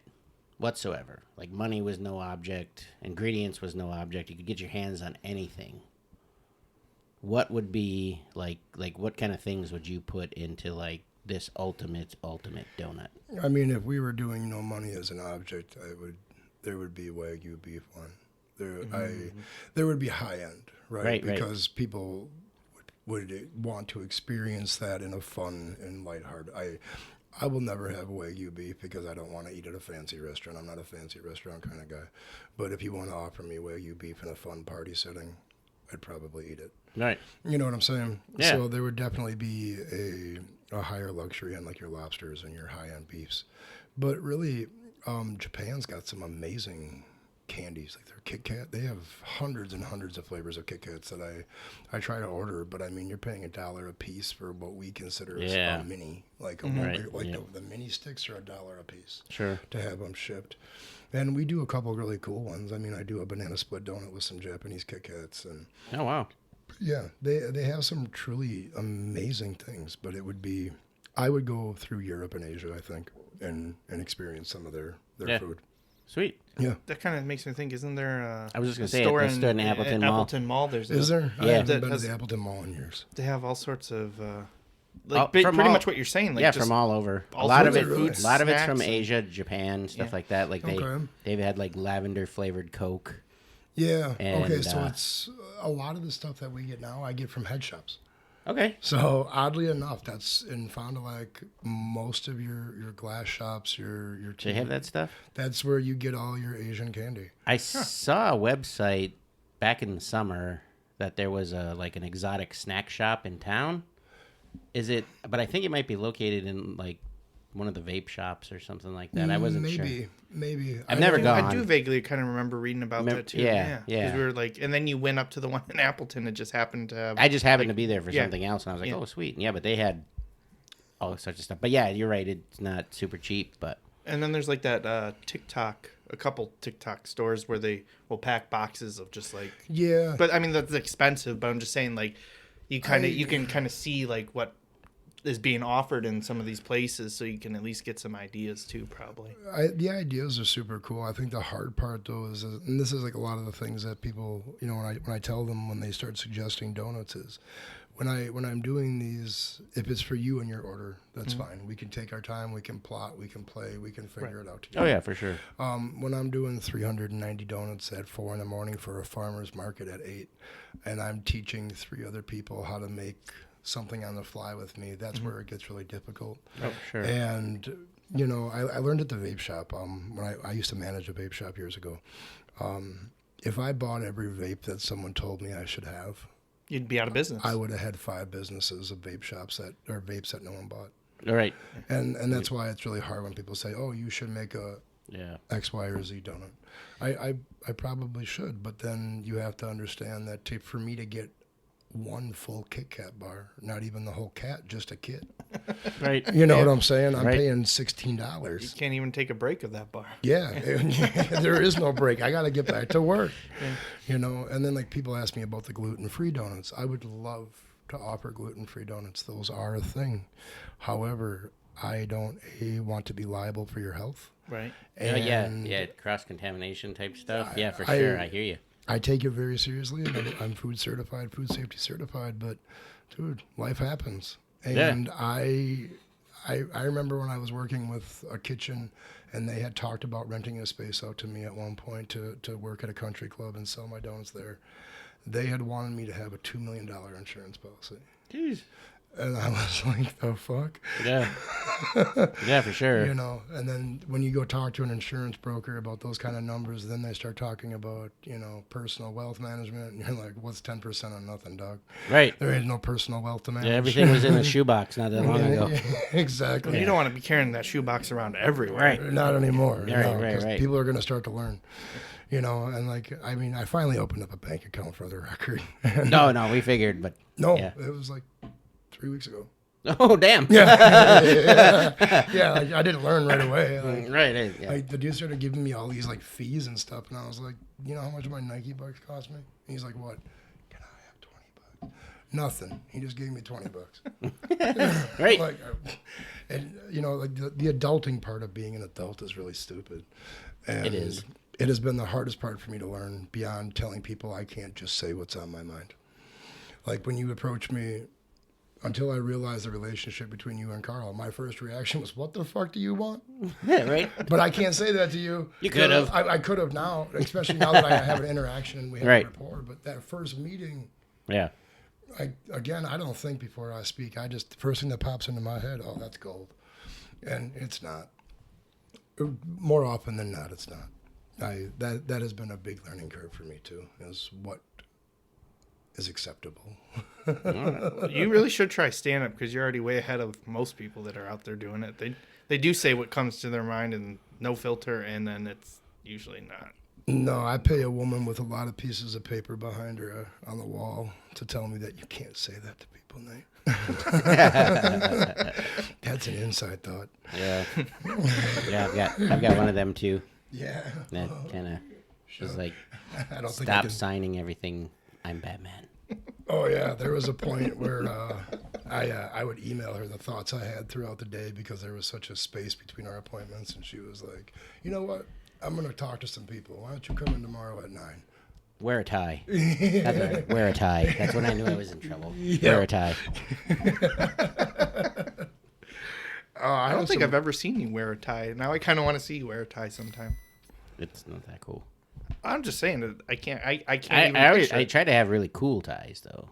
whatsoever, like money was no object, ingredients was no object, you could get your hands on anything. What would be like what kind of things would you put into like this ultimate donut? I mean, if we were doing no money as an object, there would be Wagyu beef one. There would be high end, right? Right. Because people would want to experience that in a fun and lighthearted. I will never have Wagyu beef because I don't want to eat at a fancy restaurant. I'm not a fancy restaurant kind of guy. But if you want to offer me Wagyu beef in a fun party setting, I'd probably eat it. Right. You know what I'm saying? Yeah. So there would definitely be a higher luxury on like your lobsters and your high-end beefs. But really, Japan's got some amazing candies. Like their Kit Kat, they have hundreds and hundreds of flavors of Kit Kats that I try to order. But I mean, you're paying $1 a piece for what we consider as Yeah. a mini. Like Right, like yeah. the mini sticks are $1 a piece. Sure. To have them shipped. And we do a couple really cool ones. I mean, I do a banana split donut with some Japanese Kit Kats and. Oh, wow. Yeah, they have some truly amazing things, but I would go through Europe and Asia, I think, and experience some of their Yeah. food. Sweet. Yeah. That kind of makes me think, isn't there I was just a gonna say, store there's in Appleton Mall. Appleton Mall, there's Is there? I Yeah. haven't That been to has- the Appleton Mall in years. they have all sorts of from pretty all- much what you're saying. Like Yeah, just from all over. A all lot of sorts it, of food, a lot of it's from snacks and- Asia, Japan, stuff Yeah. like that. Like Okay. they've had like lavender flavored Coke. Yeah. And, okay, so it's a lot of the stuff that we get now, I get from head shops. Okay. So oddly enough, that's in Fond Du Lac. Most of your glass shops, your Do they have that stuff? That's where you get all your Asian candy. I saw a website back in the summer that there was an exotic snack shop in town. Is it? But I think it might be located in like one of the vape shops or something like that. I wasn't sure. Maybe. I've never gone. I do vaguely kind of remember reading about that too. yeah. 'Cause we were like, and then you went up to the one in Appleton. It just happened to have. I just happened to be there for yeah. something else, and I was like, Yeah. "Oh, sweet!" Yeah, but they had all sorts of stuff. But yeah, you're right; it's not super cheap. But And then there's like that TikTok a couple TikTok stores where they will pack boxes of just like. Yeah. But I mean that's expensive. But I'm just saying like, you can kind of see like what is being offered in some of these places, so you can at least get some ideas too. Probably. The ideas are super cool. I think the hard part though is, and this is like a lot of the things that people, you know, when I tell them when they start suggesting donuts is, when I'm doing these, if it's for you and your order, that's fine. We can take our time, we can plot, we can play, we can figure it out together. Oh yeah, for sure. When I'm doing 390 donuts at 4 a.m. for a farmer's market at 8, and I'm teaching 3 other people how to make something on the fly with me, that's where it gets really difficult. Oh, sure. And you know, I learned at the vape shop when I used to manage a vape shop years ago. If I bought every vape that someone told me I should have, You'd be out of business. I would have had 5 businesses of vape shops or vapes that no one bought. All right. And that's why it's really hard when people say, "Oh, you should make a X, Y, or Z donut." I probably should, but then you have to understand that for me to get one full Kit Kat bar, not even the whole cat, just a kit. Right. You know what I'm saying? I'm Right. paying You $16. can't even take a break of that bar. Yeah, there is no break. I got to get back to work. You know, and then like people ask me about the gluten-free donuts. I would love to offer gluten-free donuts. Those are a thing. However, I don't want to be liable for your health. Right. And yeah, cross-contamination type stuff. Yeah, for I- sure. I hear you. I take it very seriously, and I'm food certified, food safety certified. But, dude, life happens. And I remember when I was working with a kitchen, and they had talked about renting a space out to me at one point to work at a country club and sell my donuts there. They had wanted me to have a $2 million insurance policy. Jeez. And I was like, the fuck? Yeah. Yeah, for sure. You know, and then when you go talk to an insurance broker about those kind of numbers, then they start talking about, you know, personal wealth management. And you're like, what's 10% on nothing, dog? Right. There ain't no personal wealth to manage. Yeah, everything was in a shoebox not that long ago. Exactly. You don't want to be carrying that shoebox around everywhere. Right. Not anymore. you Right, know, right, 'cause right. People are going to start to learn. You know, and like, I mean, I finally opened up a bank account for the record. No, we figured, but No, yeah. it was like 3 weeks ago. Oh, damn. Yeah, like, I didn't learn right away. Like, Right. Yeah. Like, the dude started giving me all these like fees and stuff, and I was like, you know how much my Nike bucks cost me? And he's like, what? Can I have 20 bucks? Nothing. He just gave me 20 bucks. Right. Like, and you know, like the adulting part of being an adult is really stupid. And It is. It has been the hardest part for me to learn, beyond telling people I can't just say what's on my mind. Like when you approach me, until I realized the relationship between you and Carl, my first reaction was, "What the fuck do you want?" Yeah, right. But I can't say that to you. You could have. I could have now, especially now that I have an interaction and we have Right. a rapport. But that first meeting, Yeah. I don't think before I speak. The first thing that pops into my head, oh, that's gold. And it's not. More often than not, it's not. That has been a big learning curve for me too, is what is acceptable. You really should try stand up because you're already way ahead of most people that are out there doing it. They do say what comes to their mind and no filter, and then it's usually not. No, I pay a woman with a lot of pieces of paper behind her on the wall to tell me that you can't say that to people, Nate. That's an inside thought. Yeah. Yeah, I've got one of them too. Yeah. That kind of just like I don't think I stop can. signing everything. I'm Batman. Oh yeah, there was a point where I would email her the thoughts I had throughout the day because there was such a space between our appointments, and she was like, "You know what? I'm gonna talk to some people. Why don't you come in tomorrow at 9?" Wear a tie. That's right. Wear a tie. That's when I knew I was in trouble. Wear a tie. I don't think I've ever seen you wear a tie. Now I kind of want to see you wear a tie sometime. It's not that cool. I'm just saying that I can't even picture I it. try to have really cool ties though,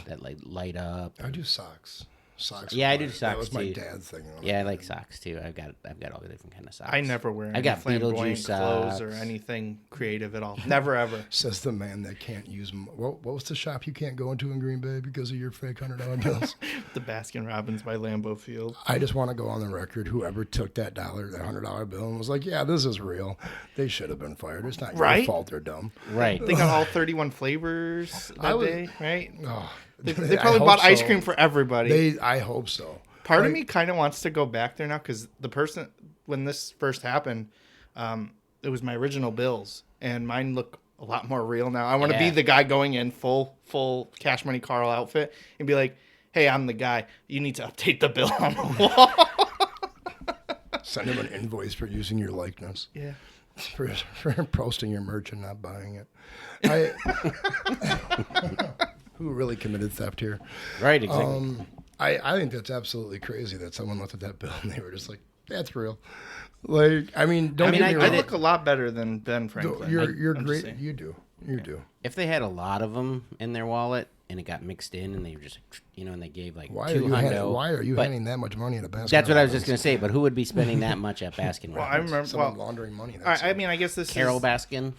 that like light up. I do socks. Socks. Yeah, I were do That socks, was my too. dad's thing. Yeah, I like socks too. I've got all the different kind of socks. I never wear I any got flamboyant Beetlejuice clothes or socks. anything creative at all. Never ever. Says the man that can't use. What was the shop you can't go into in Green Bay because of your fake $100 bills? The Baskin Robbins by Lambeau Field. I just want to go on the record. Whoever took that $100 bill and was like, "Yeah, this is real," they should have been fired. It's not your Right? fault. They're dumb. Right. They got all 31 flavors I that was- day, right? Oh, They I probably hope bought ice so. cream for everybody. I hope so. Part of me kind of wants to go back there now because the person, when this first happened, it was my original bills, and mine look a lot more real now. I want to be Yeah. the guy going in full Cash Money Carl outfit and be like, "Hey, I'm the guy. You need to update the bill on the wall." Send him an invoice for using your likeness. Yeah. For posting your merch and not buying it. I who really committed theft here? Right, exactly. I think that's absolutely crazy that someone looked at that bill and they were just like, "That's real." Like, I mean, don't get me I wrong. look a lot better than Ben Franklin. You're I'm just great. saying. You do. If they had a lot of them in their wallet and it got mixed in and they were just, and they gave like Why $200. are you but handing that much money at a Baskin? That's what I was just going to say, but who would be spending that much at Baskin Well, I Robbins? remember. Someone Well, laundering money. I mean, I guess this Carol is. Baskin?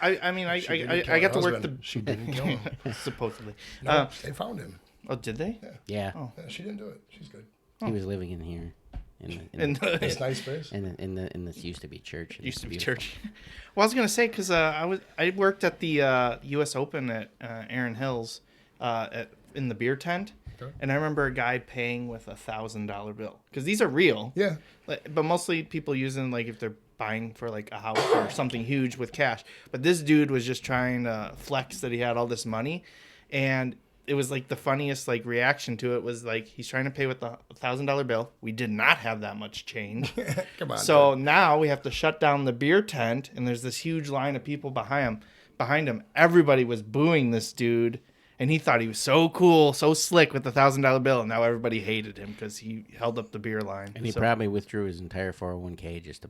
I mean, I She didn't kill got her to work the. husband. She didn't kill him. Supposedly. No, they found him. Oh, did they? Yeah. Oh. Yeah, she didn't do it. She's good. He was living in here. In It's the, nice space. In this used to be church. and used to be beautiful. church. Well, I was gonna say because I worked at the U.S. Open at Aaron Hills in the beer tent, Okay. and I remember a guy paying with $1,000 bill because these are real. Yeah. But mostly people using like if they're buying for like a house or something huge with cash. But this dude was just trying to flex that he had all this money, and it was like the funniest like reaction to it was like he's trying to pay with a $1,000 bill. We did not have that much change. Come on. So now we have to shut down the beer tent, and there's this huge line of people behind him. Everybody was booing this dude, and he thought he was so cool, so slick with the $1,000 bill, and now everybody hated him because he held up the beer line. And he So- probably withdrew his entire 401k just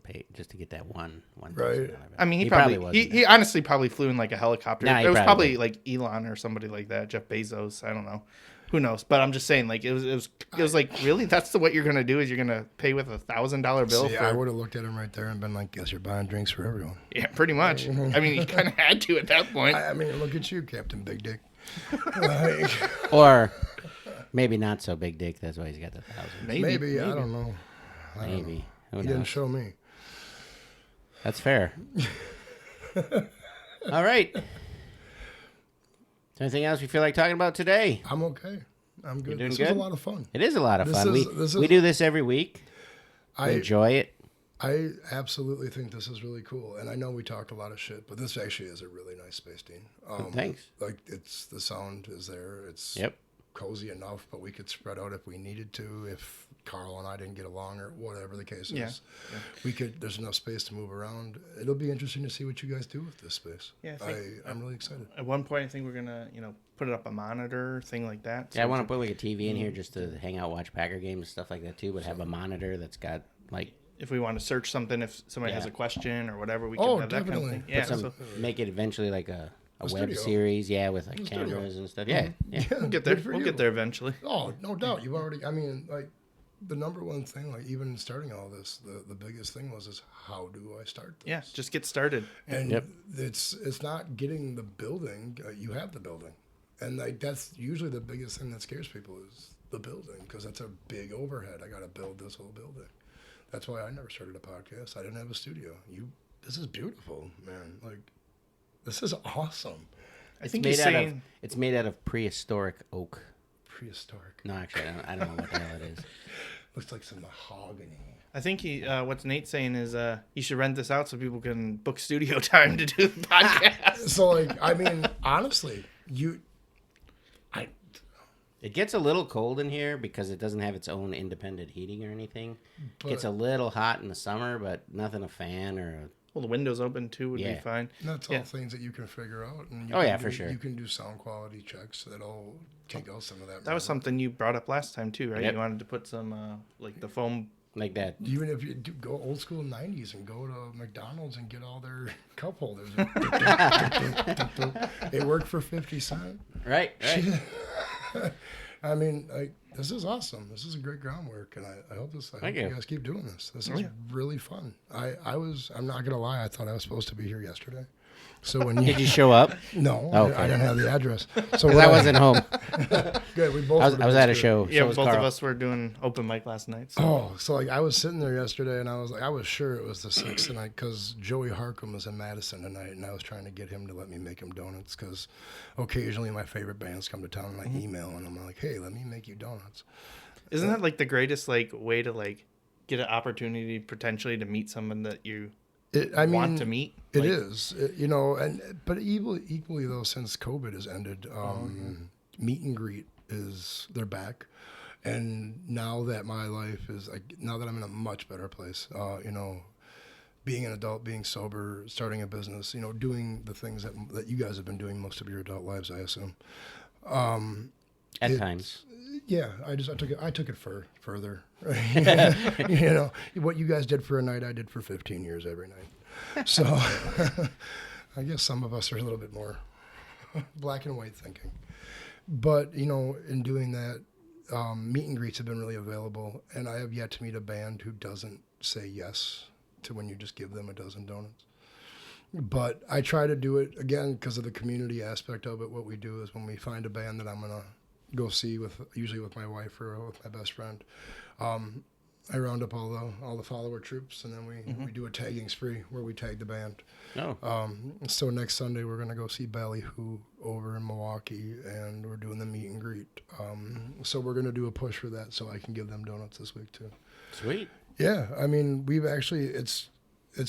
to get that one. Right. I mean, he probably probably wasn't. he honestly probably flew in like a helicopter. Nah, he it was probably probably like Elon or somebody like that, Jeff Bezos. I don't know. Who knows? But I'm just saying, like it was like really that's what you're gonna do is you're gonna pay with a $1,000 bill. See, for, I would have looked at him right there and been like, "Guess you're buying drinks for everyone." yeah, pretty much. I mean, you kind of had to at that point. I mean, look at you, Captain Big Dick. Like, Or maybe not so big dick. That's why he's got the 1,000. maybe I don't know. Maybe. Who He didn't knows? show me. That's fair. All right. Anything else you feel like talking about today? I'm okay. I'm good. doing This good? was a lot of fun. It is a lot of This fun. is- We do this every week. We enjoy it. I absolutely think this is really cool, and I know we talked a lot of shit, but this actually is a really nice space, Dean. Thanks. Like it's the sound is there. It's Yep. cozy enough, but we could spread out if we needed to. If Carl and I didn't get along or whatever the case Yeah. is, we could. There's enough space to move around. It'll be interesting to see what you guys do with this space. Yeah, I'm really excited. At one point, I think we're gonna put it up a monitor thing like that. Yeah, I want to put like a TV in here just to hang out, watch Packer games and stuff like that too, but have a monitor that's got like if we want to search something, if somebody has Yeah. a question or whatever, we can Oh, have that kind of definitely. thing. Yeah, some, so make it eventually like a web studio. series, yeah, with like studio. cameras and stuff. Yeah, yeah. we'll get there. Good for We'll you. get there eventually. Oh, no doubt. You've already. I mean, like the number one thing, like even starting all this, the biggest thing is how do I start this? Yeah, just get started. And Yep. it's not getting the building. You have the building, and like that's usually the biggest thing that scares people is the building because that's a big overhead. I got to build this whole building. That's why I never started a podcast. I didn't have a studio. This is beautiful, man. Like this is awesome. I think he's saying It's made out of prehistoric oak. Prehistoric. No, actually, I don't know what the hell it is. Looks like some mahogany. I think what's Nate saying is you should rent this out so people can book studio time to do the podcast. So like, I mean, honestly, It gets a little cold in here because it doesn't have its own independent heating or anything. It gets a little hot in the summer, but nothing a fan or a... Well, the windows open too would be Yeah. fine. that's all Yeah. things that you can figure out. And you Oh, can yeah, do- for sure. You can do sound quality checks that'll take out some of that. That was something you brought up last time too, right? Yep. You wanted to put some like the foam. Like that. Even if you do go old school 90s and go to McDonald's and get all their cup holders. It worked for 50 cents. Right. I mean, this is awesome. This is a great groundwork, and I hope Thank you you. guys keep doing this. This is really fun. I'm not gonna lie, I thought I was supposed to be here yesterday. So when Did you show up? No, Okay. I didn't have the address. So Because when I wasn't home. good. We both. I was would've at been a show. Yeah, so was both Carl. of us were doing open mic last night. So. Oh, so like I was sitting there yesterday, and I was sure it was the 6th tonight because Joey Harcum was in Madison tonight, and I was trying to get him to let me make him donuts because occasionally my favorite bands come to town and I email and I'm like, hey, let me make you donuts. Isn't that like the greatest like way to like get an opportunity potentially to meet someone that you want to meet. It is, you know, but equally though, since COVID has ended, meet and greet they're back. And now that my life is now that I'm in a much better place, you know, being an adult, being sober, starting a business, you know, doing the things that you guys have been doing most of your adult lives, I assume. At times. Yeah, I took it further. You know, what you guys did for a night, I did for 15 years every night. So I guess some of us are a little bit more black and white thinking. But, you know, in doing that, meet and greets have been really available, and I have yet to meet a band who doesn't say yes to when you just give them a dozen donuts. But I try to do it, again, because of the community aspect of it. What we do is when we find a band that I'm going to go see, usually with my wife or with my best friend, I round up all the follower troops, and then we do a tagging spree where we tag the band. Oh. So next Sunday we're going to go see Ballyhoo over in Milwaukee, and we're doing the meet and greet. So we're going to do a push for that so I can give them donuts this week too. Sweet. Yeah, I mean, we've actually, it's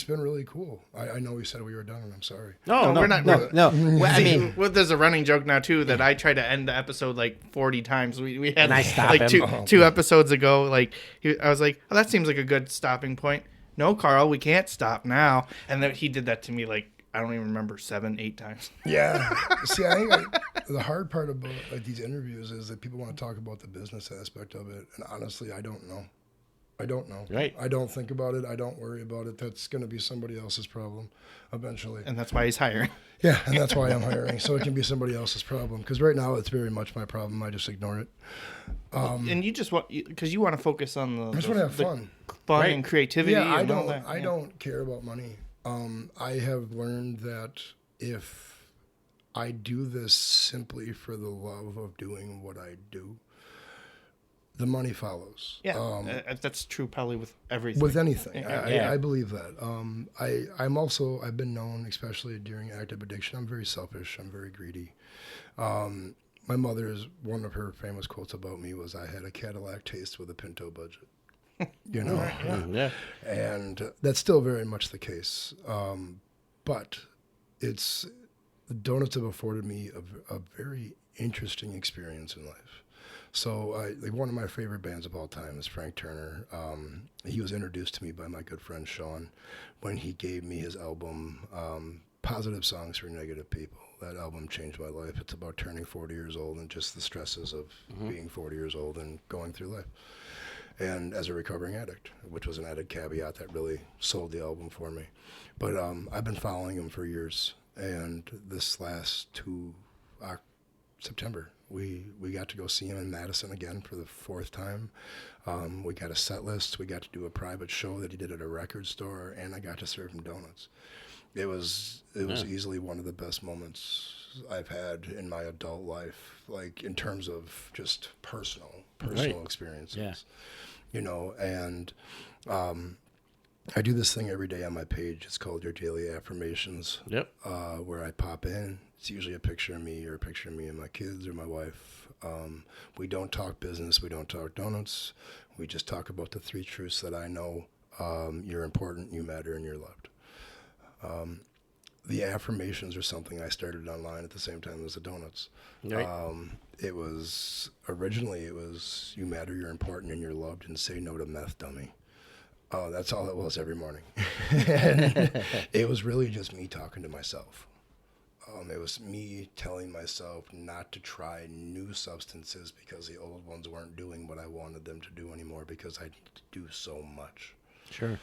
been really cool. I know we said we were done, and I'm sorry. No, we're not. No. Well, I mean, Well, there's a running joke now too that I try to end the episode like 40 times. We had And I stop like him. two episodes ago. Like I was like, oh, that seems like a good stopping point. No, Carl, we can't stop now. And then he did that to me like I don't even remember 7-8 times. Yeah. See, I think the hard part about these interviews is that people want to talk about the business aspect of it, and honestly, I don't know. Right. I don't think about it. I don't worry about it. That's going to be somebody else's problem eventually. And that's why he's hiring. Yeah, and that's why I'm hiring, so it can be somebody else's problem. Because right now it's very much my problem. I just ignore it. And you just want because you want to focus on the. I just want to have fun. Fun and creativity. Yeah, and all that. I don't care about money. I have learned that if I do this simply for the love of doing what I do, the money follows. Yeah, that's true probably with everything. With anything. Yeah. I believe that. I've been known, especially during active addiction, I'm very selfish, I'm very greedy. My mother's, one of her famous quotes about me was, I had a Cadillac taste with a Pinto budget. You know? yeah. And that's still very much the case. But the donuts have afforded me a very interesting experience in life. So one of my favorite bands of all time is Frank Turner. He was introduced to me by my good friend Sean when he gave me his album, Positive Songs for Negative People. That album changed my life. It's about turning 40 years old and just the stresses of being 40 years old and going through life. And as a recovering addict, which was an added caveat that really sold the album for me. But I've been following him for years. And this last September, we got to go see him in Madison again for the 4th time. We got a set list. We got to do a private show that he did at a record store, and I got to serve him donuts. It was easily one of the best moments I've had in my adult life, like in terms of just personal experiences. Yeah. You know, and I do this thing every day on my page. It's called Your Daily Affirmations. Yep. Where I pop in. It's usually a picture of me or a picture of me and my kids or my wife. We don't talk business. We don't talk donuts. We just talk about the 3 truths that I know. You're important, you matter, and you're loved. The affirmations are something I started online at the same time as the donuts. Right. Originally it was you matter, you're important, and you're loved, and say no to meth, dummy. That's all it was every morning. And it was really just me talking to myself. It was me telling myself not to try new substances because the old ones weren't doing what I wanted them to do anymore because I need to do so much. Sure.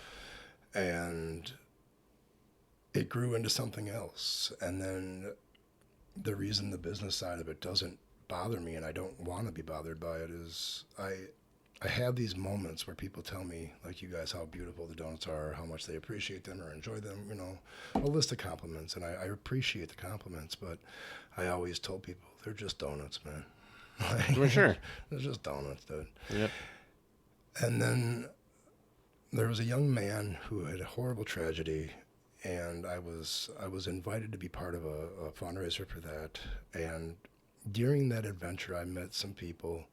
And it grew into something else. And then the reason the business side of it doesn't bother me and I don't want to be bothered by it is I have these moments where people tell me, like you guys, how beautiful the donuts are, how much they appreciate them or enjoy them, you know, a list of compliments. And I appreciate the compliments, but I always told people, they're just donuts, man. For sure. They're just donuts, dude. Yep. And then there was a young man who had a horrible tragedy, and I was invited to be part of a fundraiser for that. And during that adventure, I met some people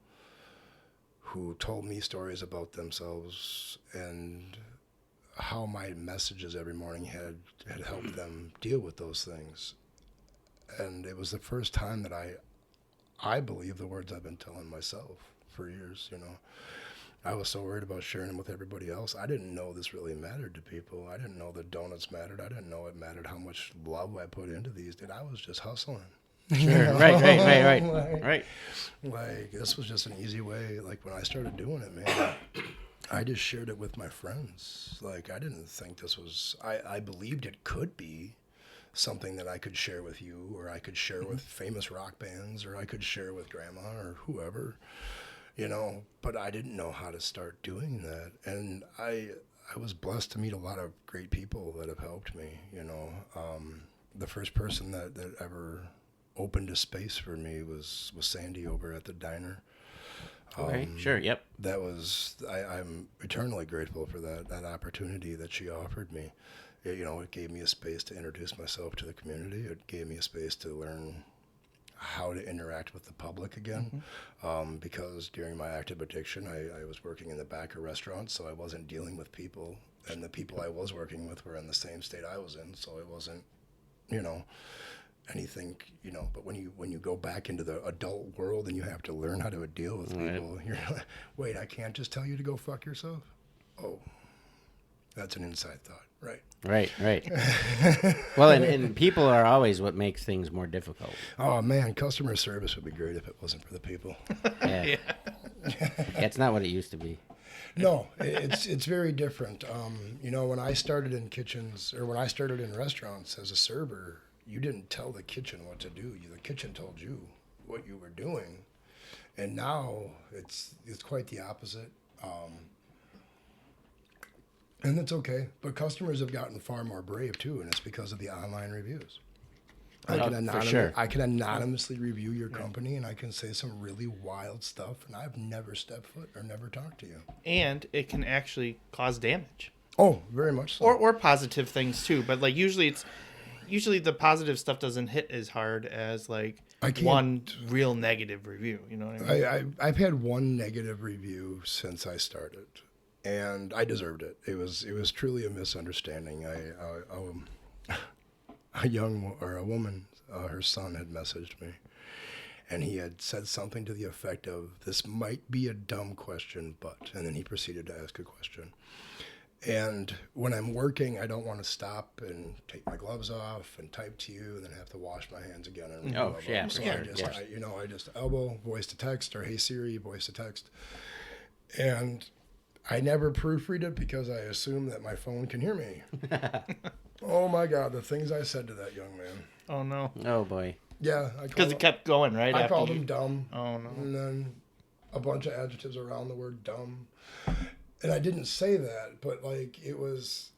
who told me stories about themselves and how my messages every morning had helped them deal with those things. And it was the first time that I believe the words I've been telling myself for years, you know. I was so worried about sharing them with everybody else. I didn't know this really mattered to people. I didn't know the donuts mattered. I didn't know it mattered how much love I put into these. Dude, I was just hustling. Sure. Right. Like, this was just an easy way. Like, when I started doing it, man, I just shared it with my friends. Like, I didn't think this was, I believed it could be something that I could share with you, or I could share with famous rock bands, or I could share with grandma or whoever, you know, but I didn't know how to start doing that. And I was blessed to meet a lot of great people that have helped me, you know. The first person that ever opened a space for me was Sandy over at the diner. Okay, sure, yep. That was, I'm eternally grateful for that opportunity that she offered me. It gave me a space to introduce myself to the community. It gave me a space to learn how to interact with the public again. Because during my active addiction, I was working in the back of restaurants, so I wasn't dealing with people. And the people I was working with were in the same state I was in, so it wasn't, anything, but when you go back into the adult world and you have to learn how to deal with people, you're like, wait, I can't just tell you to go fuck yourself? Oh, that's an inside thought, right? Right. Well, and people are always what makes things more difficult. Oh, man, customer service would be great if it wasn't for the people. Yeah. It's not what it used to be. No, it's very different. When I started in kitchens, or when I started in restaurants as a server, you didn't tell the kitchen what to do. The kitchen told you what you were doing. And now it's quite the opposite. And it's okay. But customers have gotten far more brave, too, and it's because of the online reviews. I can anonymously review your company, and I can say some really wild stuff, and I've never stepped foot or never talked to you. And it can actually cause damage. Oh, very much so. Or positive things, too. But, like, usually the positive stuff doesn't hit as hard as, like, one real negative review. You know what I mean? I've had one negative review since I started, and I deserved it. It was truly a misunderstanding. A woman, her son had messaged me, and he had said something to the effect of, "This might be a dumb question, but," and then he proceeded to ask a question. And when I'm working, I don't want to stop and take my gloves off and type to you and then have to wash my hands again. And so I just elbow, voice to text, or hey Siri, voice to text. And I never proofread it because I assume that my phone can hear me. Oh my God, the things I said to that young man. Oh no. Oh boy. Yeah. Because it kept going, right? I called him dumb. Oh no. And then a bunch of adjectives around the word dumb. And I didn't say that, but like I was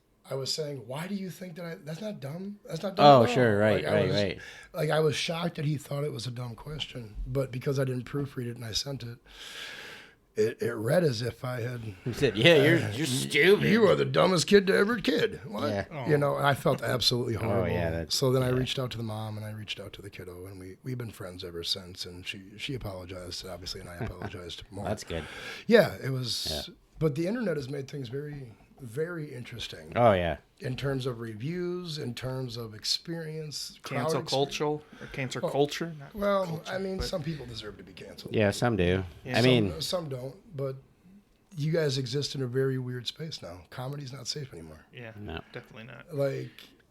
saying, why do you think that's not dumb? That's not dumb. Oh, at all. sure, right. Like I was shocked that he thought it was a dumb question, but because I didn't proofread it and I sent it, it read as if I had. He said, "Yeah, you're stupid. You are the dumbest kid to ever kid." What? Yeah. And I felt absolutely horrible. Oh, yeah, so then I reached out to the mom and I reached out to the kiddo, and we've been friends ever since. And she apologized, obviously, and I apologized more. That's good. Yeah, it was. Yeah. But the internet has made things very, very interesting. Oh yeah. In terms of reviews, in terms of experience, Cancel culture. Well, culture, some people deserve to be canceled. Yeah, some do. Yeah, some don't. But you guys exist in a very weird space now. Comedy's not safe anymore. Yeah, no, definitely not.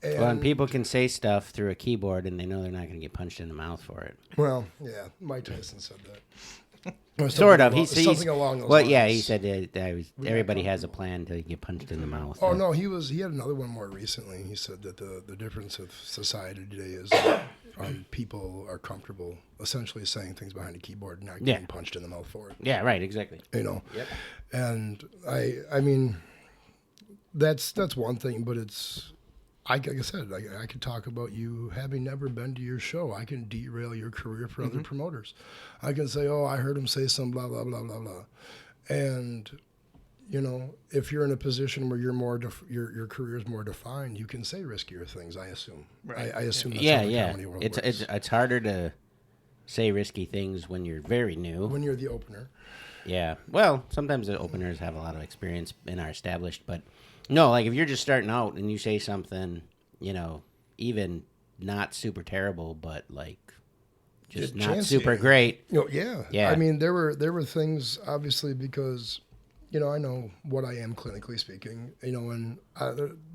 And people can say stuff through a keyboard, and they know they're not going to get punched in the mouth for it. Well, yeah, Mike Tyson said that. Sort of. Something along those lines. Well, yeah, he said everybody has a plan to get punched in the mouth. Oh, no, he had another one more recently. He said that the difference of society today is people are comfortable essentially saying things behind a keyboard and not getting punched in the mouth for it. Yeah, right, exactly. Yep. And that's one thing, but it's... like I said, I could talk about you having never been to your show. I can derail your career for other promoters. I can say, oh, I heard him say some blah, blah, blah, blah, blah. And, if you're in a position where you're more your career is more defined, you can say riskier things, I assume. Right. I assume that's how the comedy world works. It's harder to say risky things when you're very new. When you're the opener. Yeah. Well, sometimes the openers have a lot of experience and are established, but No, like if you're just starting out and you say something, even not super terrible, but like just not Chancy. super great. Yeah. Yeah. I mean, there were things, obviously, because, I know what I am clinically speaking, and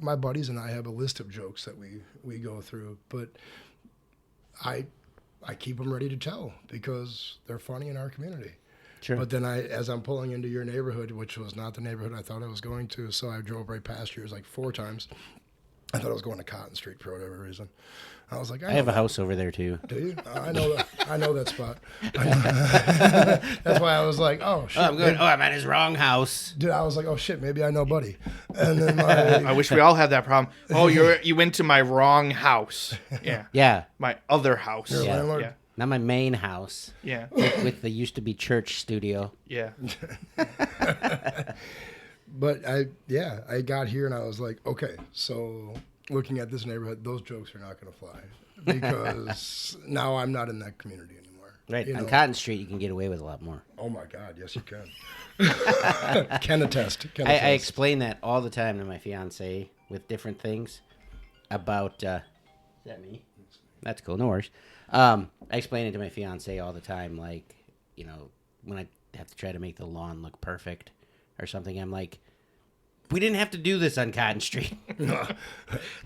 my buddies and I have a list of jokes that we go through, but I keep them ready to tell because they're funny in our community. Sure. But then as I'm pulling into your neighborhood, which was not the neighborhood I thought I was going to, so I drove right past yours like 4 times. I thought I was going to Cotton Street for whatever reason. I was like, I have a house over there too. Do you? I know that. I know that spot. That's why I was like, oh shit. I'm at his wrong house. Dude, I was like, oh shit, maybe I know Buddy. And then I wish we all had that problem. Oh, you went to my wrong house. Yeah. Yeah. My other house. Your landlord? Yeah. Not my main house. Yeah. With the used to be church studio. Yeah. But I got here and I was like, okay, so looking at this neighborhood, those jokes are not going to fly because now I'm not in that community anymore. Right. On Cotton Street, you can get away with a lot more. Oh my God, yes you can. Can attest. I explain that all the time to my fiance with different things about. Is that me? That's cool. No worries. I explain it to my fiance all the time, like, when I have to try to make the lawn look perfect or something, I'm like, we didn't have to do this on Cotton Street.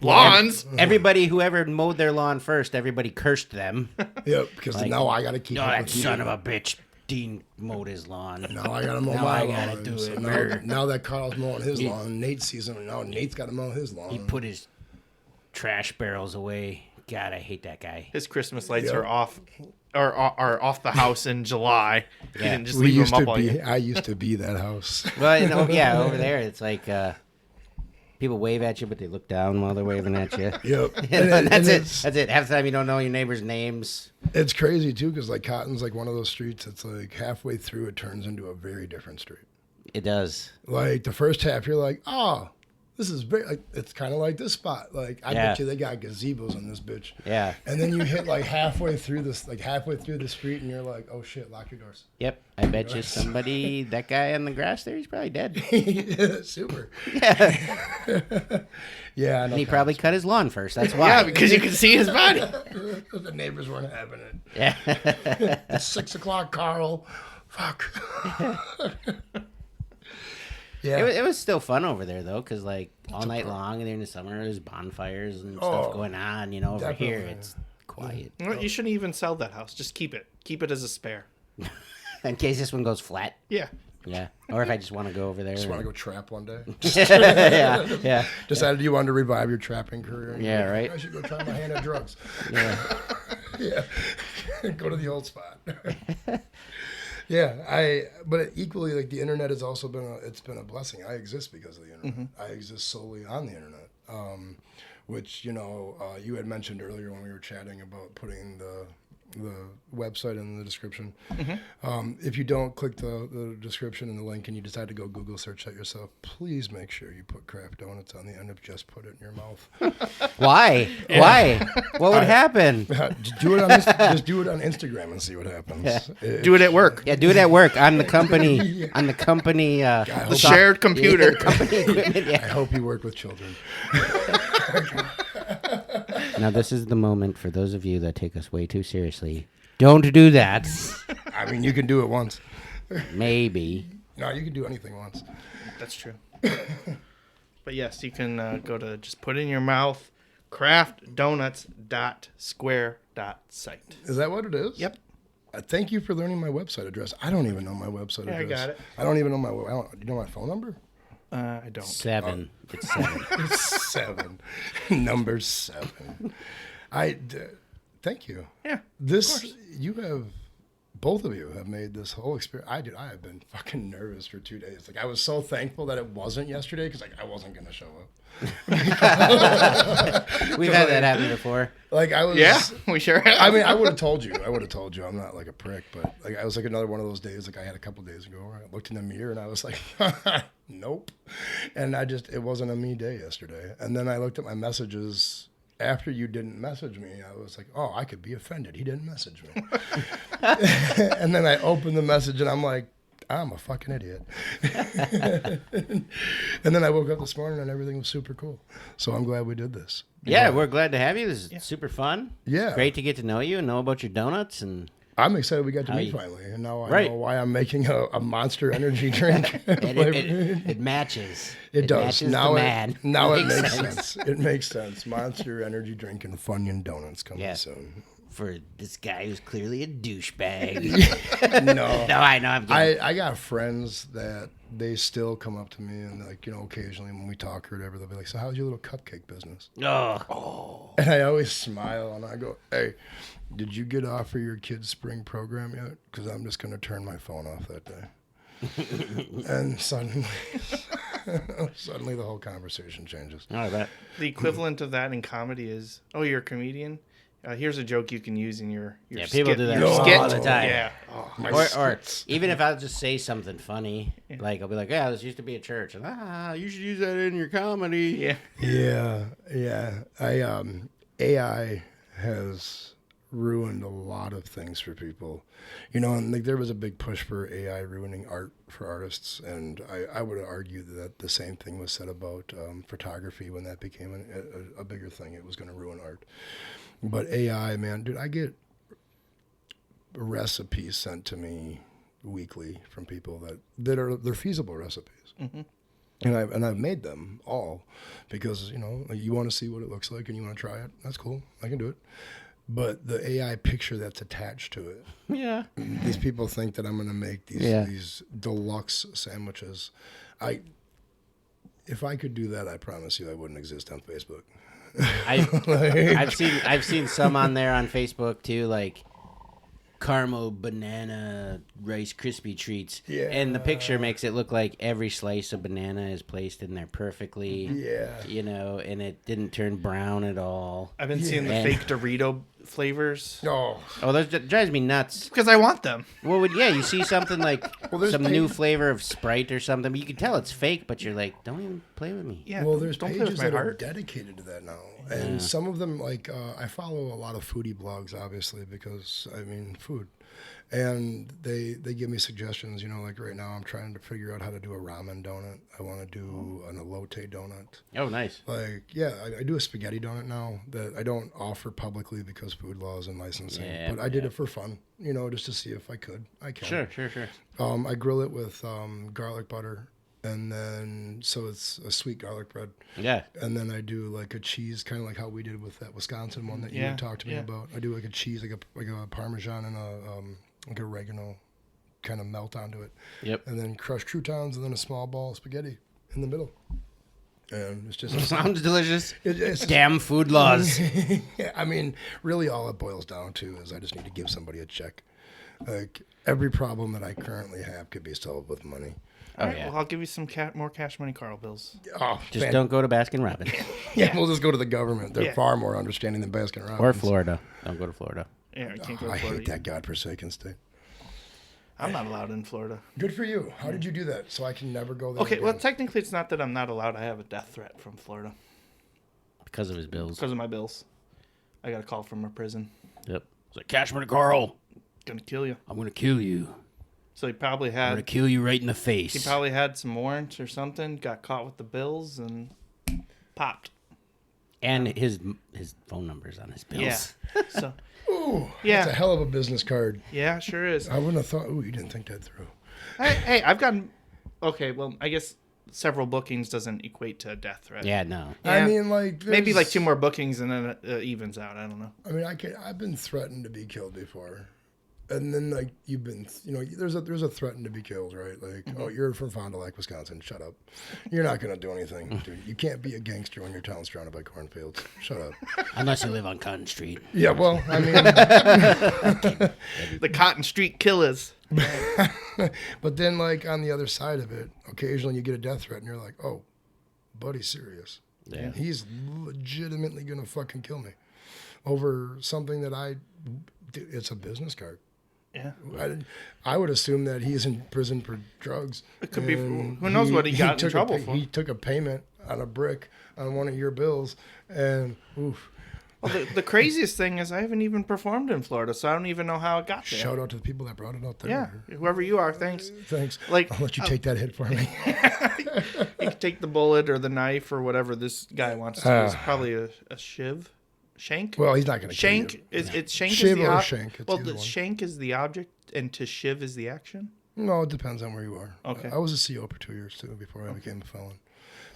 Lawns. Everybody, whoever mowed their lawn first, everybody cursed them. Yep, because Like, now I got to keep No, up that with you. son of a bitch, Dean mowed his lawn. Now I got to mow Now my I gotta lawn. do So it. now that Carl's mowing his lawn, Nate's season, and now Nate's got to mow his lawn. He put his trash barrels away. God, I hate that guy. His Christmas lights Yep. are off, or are off the house in July. He Yeah. didn't just we leave used them to up all be. year. I used to be that house. Well, yeah, over there, it's like people wave at you, but they look down while they're waving at you. Yep. That's it. It's, That's it. Half the time you don't know your neighbors' names. it's crazy too, because like Cotton's like one of those streets. It's like halfway through, it turns into a very different street. It does. Like the first half, you're like, oh, this is very. Like, it's kind of like this spot. Like I Yeah. bet you they got gazebos in this bitch. Yeah. And then you hit like halfway through the street, and you're like, oh shit, lock your doors. Yep. I bet you somebody, that guy on the grass there, he's probably dead. Super. Yeah. Yeah, I know. And he probably cut his lawn first. That's why. Yeah, because you can see his body. The neighbors weren't having it. Yeah. It's 6 o'clock, Carl. Fuck. Yeah. It was still fun over there, though, because, like, all night long, and in the summer, there's bonfires and stuff Oh, going on. Over here, definitely. it's quiet. You know what? You shouldn't even sell that house. Just keep it. Keep it as a spare. In case this one goes flat. Yeah. Yeah. Or if I just want to go over there. Just want to go trap one day. Yeah. Yeah. Decided you wanted to revive your trapping career. and Yeah, you're like, right. I should go try my hand at drugs. Yeah. Yeah. Go to the old spot. Yeah, but equally, like the internet has also been a blessing. I exist because of the internet. I exist solely on the internet, which you had mentioned earlier when we were chatting about putting the website in the description. If you don't click the description and the link and you decide to go Google search that yourself, please make sure you put Kraft Donuts on the end of just put it in your mouth. Why? Why? What would happen? Just do it on Instagram and see what happens. Do it at work. Yeah, do it at work on the company The shared computer. company equipment. I Yeah. hope you work with children. Now this is the moment for those of you that take us way too seriously. Don't do that. I mean, you can do it once. Maybe. No, you can do anything once. That's true. But yes, you can go to just put in your mouth craftdonuts.square.site. Is that what it is? Yep. Thank you for learning my website address. I don't even know my website Yeah, I address. got it. I don't even know do you know my phone number? I don't. 7. It's 7. 7. Number 7. Thank you. Yeah. This, both of you have made this whole experience. I have been fucking nervous for 2 days. Like, I was so thankful that it wasn't yesterday because, like, I wasn't going to show up. We've had that happen before. Like, I was. Yeah, we sure have. I mean, I would have told you. I'm not like a prick, but like I was like another one of those days. Like I had a couple days ago where I looked in the mirror and I was like, nope. And it wasn't a me day yesterday. And then I looked at my messages after you didn't message me. I was like, oh, I could be offended. He didn't message me. And then I opened the message and I'm like, I'm a fucking idiot. And then I woke up this morning and everything was super cool. So I'm glad we did this. Yeah, we're glad to have you. This is super fun. Yeah. It's great to get to know you and know about your donuts. And I'm excited we got to How meet you- finally. And now I Right. know why I'm making a Monster Energy drink. it matches. It does. Matches Now the it, man. now it makes sense. It makes sense. Monster Energy drink and Funyun donuts coming Yeah. soon. For this guy who's clearly a douchebag. No. No, I know. I'm kidding. I got friends that they still come up to me and like, you know, occasionally when we talk or whatever, they'll be like, so how's your little cupcake business? Oh. And I always smile and I go, hey, did you get off of your kid's spring program yet? Because I'm just going to turn my phone off that day. And suddenly the whole conversation changes. I bet. The equivalent of that in comedy is, oh, you're a comedian? Here's a joke you can use in your Yeah, skit. people do that your all skit. the time. Yeah. Or even if I just say something funny, like I'll be like, yeah, this used to be a church. And, you should use that in your comedy. Yeah. Yeah. AI has ruined a lot of things for people. You know, and like there was a big push for AI ruining art for artists, and I would argue that the same thing was said about photography when that became a bigger thing. It was going to ruin art. But AI, man, dude, I get recipes sent to me weekly from people they're feasible recipes. Mm-hmm. And I've made them all because, you know, like you want to see what it looks like and you want to try it. That's cool. I can do it. But the AI picture that's attached to it, Yeah. these people think that I'm going to make these deluxe sandwiches. If I could do that, I promise you I wouldn't exist on Facebook. I've seen some on there on Facebook too, like caramel banana rice crispy treats. Yeah. And the picture makes it look like every slice of banana is placed in there perfectly. Yeah. You know, and it didn't turn brown at all. I've been seeing the And- fake Dorito flavors Oh, Oh, that drives me nuts. because I want them. Well, you see something like there's some page- new flavor of Sprite or something, but you can tell it's fake, but you're like, don't even play with me. Yeah. well, there's don't play with pages my that are heart. dedicated to that now. And some of them, like, I follow a lot of foodie blogs, obviously, because, I mean, food. And they give me suggestions, you know, like right now I'm trying to figure out how to do a ramen donut. I want to do an elote donut. Oh, nice. Like, yeah, I do a spaghetti donut now that I don't offer publicly because food laws and licensing. Yeah, but I did it for fun, you know, just to see if I could. I can. Sure. I grill it with garlic butter, and then so it's a sweet garlic bread. Yeah. And then I do like a cheese, kind of like how we did with that Wisconsin one that you Yeah, had talked to me yeah. about. I do like a cheese, like a Parmesan and like oregano, kind of melt onto it. Yep. And then crushed croutons, and then a small ball of spaghetti in the middle. And it's just Sounds delicious. it's Damn food laws. yeah, I mean, really all it boils down to is I just need to give somebody a check. Like every problem that I currently have could be solved with money. All right, yeah. well, I'll give you some more Cash Money Carl bills. Oh, Just don't go to Baskin Robbins Yeah, we'll just go to the government. They're Yeah. far more understanding than Baskin Robbins. or Florida. Don't go to Florida. Yeah, I can't go to I Florida. hate that godforsaken state. I'm not allowed in Florida. Good for you. How did you do that? So I can never go there. Okay, well, again? technically, it's not that I'm not allowed. I have a death threat from Florida Because of his bills. because of my bills. I got a call from a prison. Yep. It's like, Cash Money Carl, Gonna kill you. I'm going to kill you. So he probably I'm going to had kill you right in the face. he probably had some warrants or something. Got caught with the bills and popped. And his phone number's on his bills. Yeah. So Ooh, yeah, that's a hell of a business card. yeah, sure is. I wouldn't have thought. Ooh, you didn't think that through. Hey, I've gotten. Okay, well, I guess several bookings doesn't equate to a death threat. Yeah, no. Yeah. I mean, like Maybe like there's- 2 more bookings and then it evens out. I don't know. I mean, I've been threatened to be killed before, and then like you've been, you know, there's a threaten to be killed, right? Like, oh, you're from Fond Du Lac, Wisconsin. Shut up. You're not gonna do anything, dude. You can't be a gangster when your town's surrounded by cornfields. Shut up. Unless you live on Cotton Street. Yeah, well, I mean, The Cotton Street Killers. but then like on the other side of it, occasionally you get a death threat, and you're like, oh, buddy's serious. Yeah. He's legitimately gonna fucking kill me over something that it's a business card. Yeah. I would assume that he's in prison for drugs. It could be. and Who knows what he got in took trouble for? He took a payment on a brick on one of your bills, and oof, Well, the craziest thing is I haven't even performed in Florida, so I don't even know how it got there. Shout out to the people that brought it out there. Yeah, whoever you are, thanks. Thanks. Like, I'll let you take that hit for me. You can take the bullet or the knife or whatever this guy wants to. It's probably a shiv, shank. Well, he's not going to Shank is it's shank Shiv is the or shank, it's well, either the one. shank is the object, and to shiv is the action. No, it depends on where you are. Okay. I was a CO for 2 years, too, before I became a felon.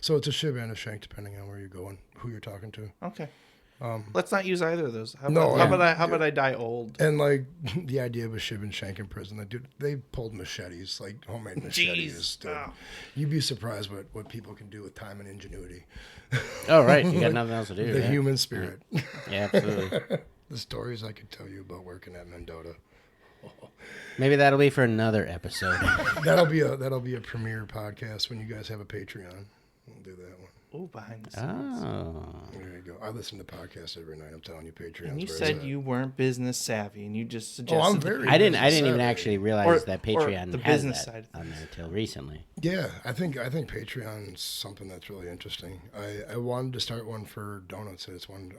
So it's a shiv and a shank, depending on where you go and who you're talking to. Okay. Let's not use either of those. How No, about I die old? And, like, the idea of a shiv and shank in prison, they pulled machetes, like homemade machetes. Jeez. Oh. You'd be surprised what people can do with time and ingenuity. Oh, right. You got nothing else to do. The yeah. human spirit. Yeah, absolutely. The stories I could tell you about working at Mendota. Maybe that'll be for another episode. That'll be a premiere podcast when you guys have a Patreon. We'll do that one. Oh, behind the scenes. Oh. There you go. I listen to podcasts every night. I'm telling you, Patreon. And you said you weren't business savvy, and you just suggested. Oh, I'm very. I didn't business even savvy. actually realize Or- that or Patreon the has business that side of on there until recently. Yeah, I think Patreon's something that's really interesting. I wanted to start one for donuts. It's one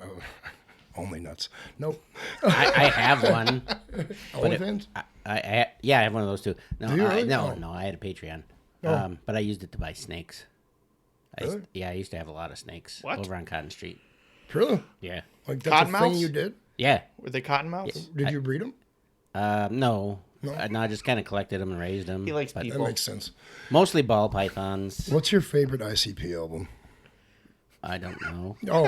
only nuts. Nope. I have one. OnlyFans? I have one of those too. No, Do you really? no, I had a Patreon, Oh. but I used it to buy snakes. Really? I used to have a lot of snakes What? over on Cotton Street. Really? Yeah, Like that's a Cottonmouths? thing you did? yeah. Were they cottonmouths? Did you breed them? No, No? I just kind of collected them and raised them. He likes but That people. makes sense. mostly ball pythons. What's your favorite ICP album? I don't know. Oh,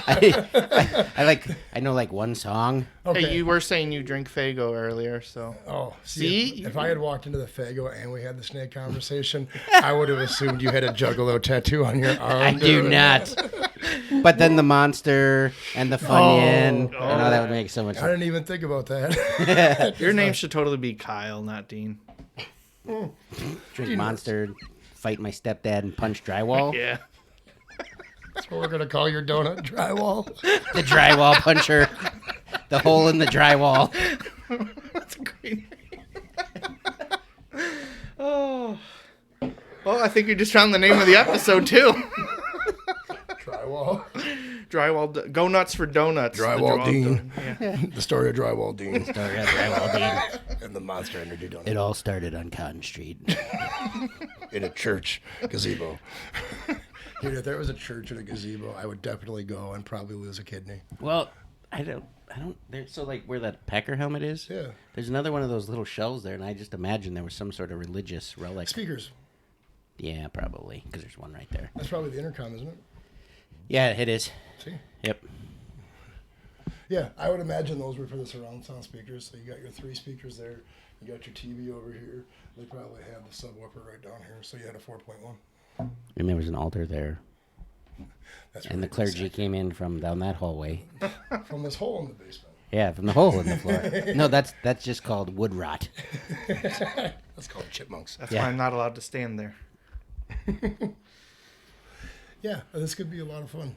okay. I know like one song. Okay. Hey, you were saying you drink Fago earlier, so Oh, See? If I had walked into the Fago and we had the snake conversation, I would have assumed you had a Juggalo tattoo on your arm. I do not. But then the monster and the Funyun. Oh. I know that would make so much I sense. didn't even think about that. your name should totally be Kyle, not Dean. Drink monster, fight my stepdad, and punch drywall. Yeah. That's what we're going to call your donut, drywall. The drywall puncher. The hole in the drywall. That's a great name. Oh. Well, I think we just found the name of the episode, too. Drywall. Go nuts for donuts. Drywall The Dean. Yeah. The story of Drywall Dean Sorry, drywall Dean. and the Monster Energy donut It all started on Cotton Street. in a church gazebo. Dude, if there was a church in a gazebo, I would definitely go and probably lose a kidney. Well, I don't. So like where that Packer helmet is. Yeah. There's another one of those little shells there, and I just imagine there was some sort of religious relic. Speakers. Yeah, probably because there's one right there. That's probably the intercom, isn't it? Yeah, it is. See? Yep. Yeah, I would imagine those were for the surround sound speakers. So you got your 3 speakers there. You got your TV over here. They probably had the subwoofer right down here. So you had a 4.1. And there was an altar there, That's and the really clergy came in from down that hallway. sick. From this hole in the basement. Yeah, from the hole in the floor. No, that's just called wood rot. That's called chipmunks. That's Yeah. why I'm not allowed to stand there. Yeah, this could be a lot of fun.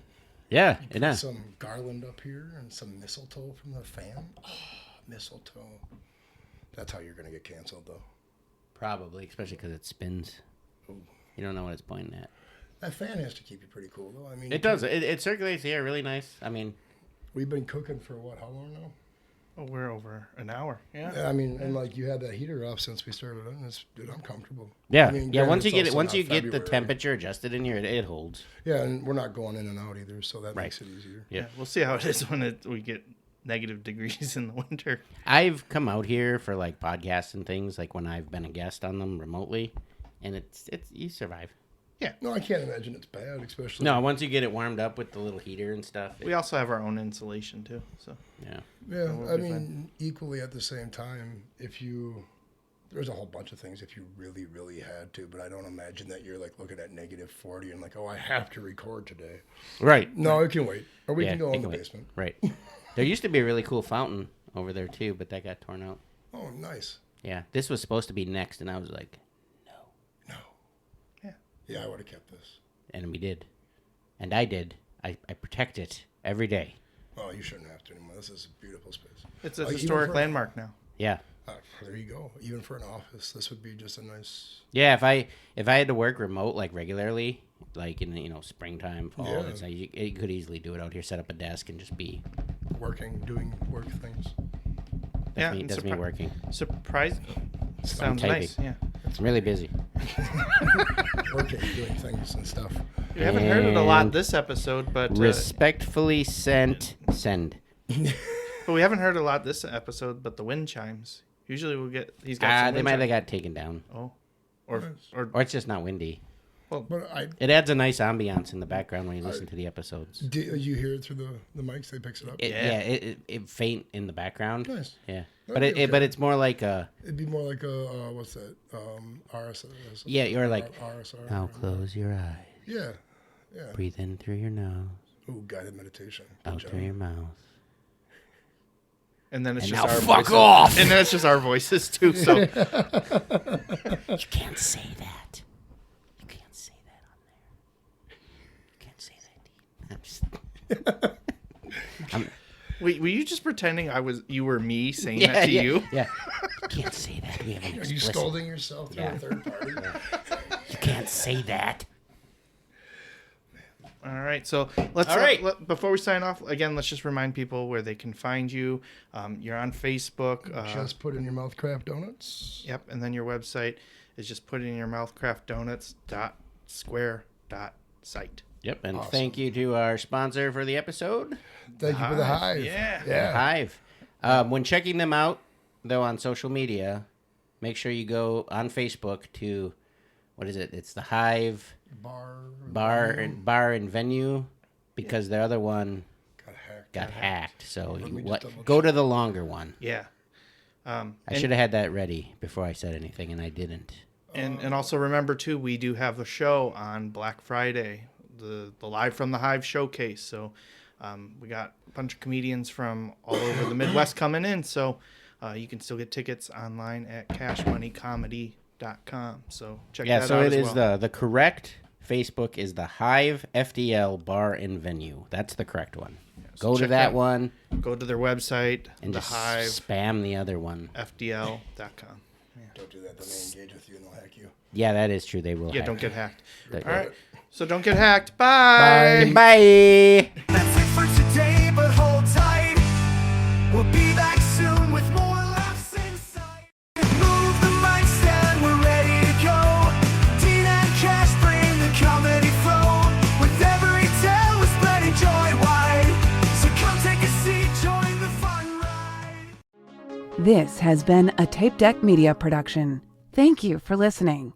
Yeah, Put it is. some garland up here and some mistletoe from the fan. Oh, mistletoe. That's how you're going to get canceled, though. Probably, especially because it spins. You don't know what it's pointing at. That fan has to keep you pretty cool, though. I mean, It does. It circulates the air really nice. I mean, We've been cooking for what? How long now? Oh, we're over an hour. Yeah. Yeah, I mean, and like you had that heater off since we started, and it's, dude, I'm comfortable. yeah, I mean, yeah. granted, Once you it's get it, also once now you get the February. temperature adjusted in here, it holds. Yeah, and we're not going in and out either, so that Right. makes it easier. Yeah. We'll see how it is when we get negative degrees in the winter. I've come out here for like podcasts and things, like when I've been a guest on them remotely, and it's you survive. No, I can't imagine it's bad, especially. No, once you get it warmed up with the little heater and stuff. We also have our own insulation too. So Yeah. Yeah, we'll I be mean, equally at the same time, there's a whole bunch of things if you really, really had to, but I don't imagine that you're like looking at -40 and like, oh, I have to record today. Right. No, it can wait, or we Yeah, can go it in the can wait. basement. Right. There used to be a really cool fountain over there too, but that got torn out. Oh, nice. Yeah. This was supposed to be next, and I was like, No. Yeah. Yeah, I would have kept this. and we did. And I did. I protect it every day. Oh, you shouldn't have to anymore. This is a beautiful space. it's a Like, even historic for- landmark now. Yeah. There you go. Even for an office, this would be just a nice. Yeah, if I had to work remote like regularly, like in springtime, fall, Yeah. it's like you could easily do it out here. Set up a desk and just be Doing work things. Yeah, me, and that's me working. Surprise. Sounds typing. nice. Yeah. I'm really busy. Working, doing things and stuff. We haven't heard it a lot And this episode, but Respectfully send. but we haven't heard a lot this episode. But the wind chimes. Usually we'll get. He's got. Some They wind might have chimes. got taken down, Oh, or or it's just not windy. But It adds a nice ambiance in the background when you listen to the episodes. do you hear it through the mics? They picks it up. It faint in the background. Nice. Yeah, That'd be okay. it's more like a. It'd be more like a what's that? RSS. Yeah, you're like. RSR. Now close your eyes. Yeah. Breathe in through your nose, Ooh, guided meditation. Good out job. through your mouth. and then it's And just now our fuck voices. off! And then it's just our voices too. So You can't say that. You can't say that on there. You can't say that. I'm just. were you just pretending you were me saying that to you? Yeah. You can't say that. We have an Are you explicit. scolding yourself through Yeah. a third party? You can't say that. All right, so let's. All right. Before we sign off, again, let's just remind people where they can find you. You're on Facebook. Just put in your mouth craft donuts. Yep, and then your website is just put in your mouth craftdonuts.square.site. Yep. And Awesome. thank you to our sponsor for the episode, Thank you for the Hive, hive. yeah. Yeah. Hive. When checking them out, though, on social media, make sure you go on Facebook to, what is it? It's the Hive Bar and Venue, because the other one Got hacked. got hacked. So Let me you, just double go check. to the longer one. Yeah. I should have had that ready before I said anything, and I didn't. And also remember too, we do have a show on Black Friday, the Live from the Hive showcase. So we got a bunch of comedians from all over the Midwest coming in. So you can still get tickets online at cashmoneycomedy.com. So check that out. So it as is well. the correct Facebook is the Hive FDL Bar and Venue. That's the correct one. so Go to check that one Go to their website, and the just Hive spam the other one. FDL.com. Don't do that. Then they engage with you and they'll hack you. Yeah, that is true. They will. Yeah, hack don't you. get hacked. That- All right. So don't get hacked. Bye. Bye. That's it for today, but hold tight. We'll be back soon with more laughs inside. Move the mic stand, we're ready to go. Dean and Cash bring the comedy flow. With every tale, we're spreading joy wide. So come take a seat, join the fun ride. This has been a Tape Deck Media production. Thank you for listening.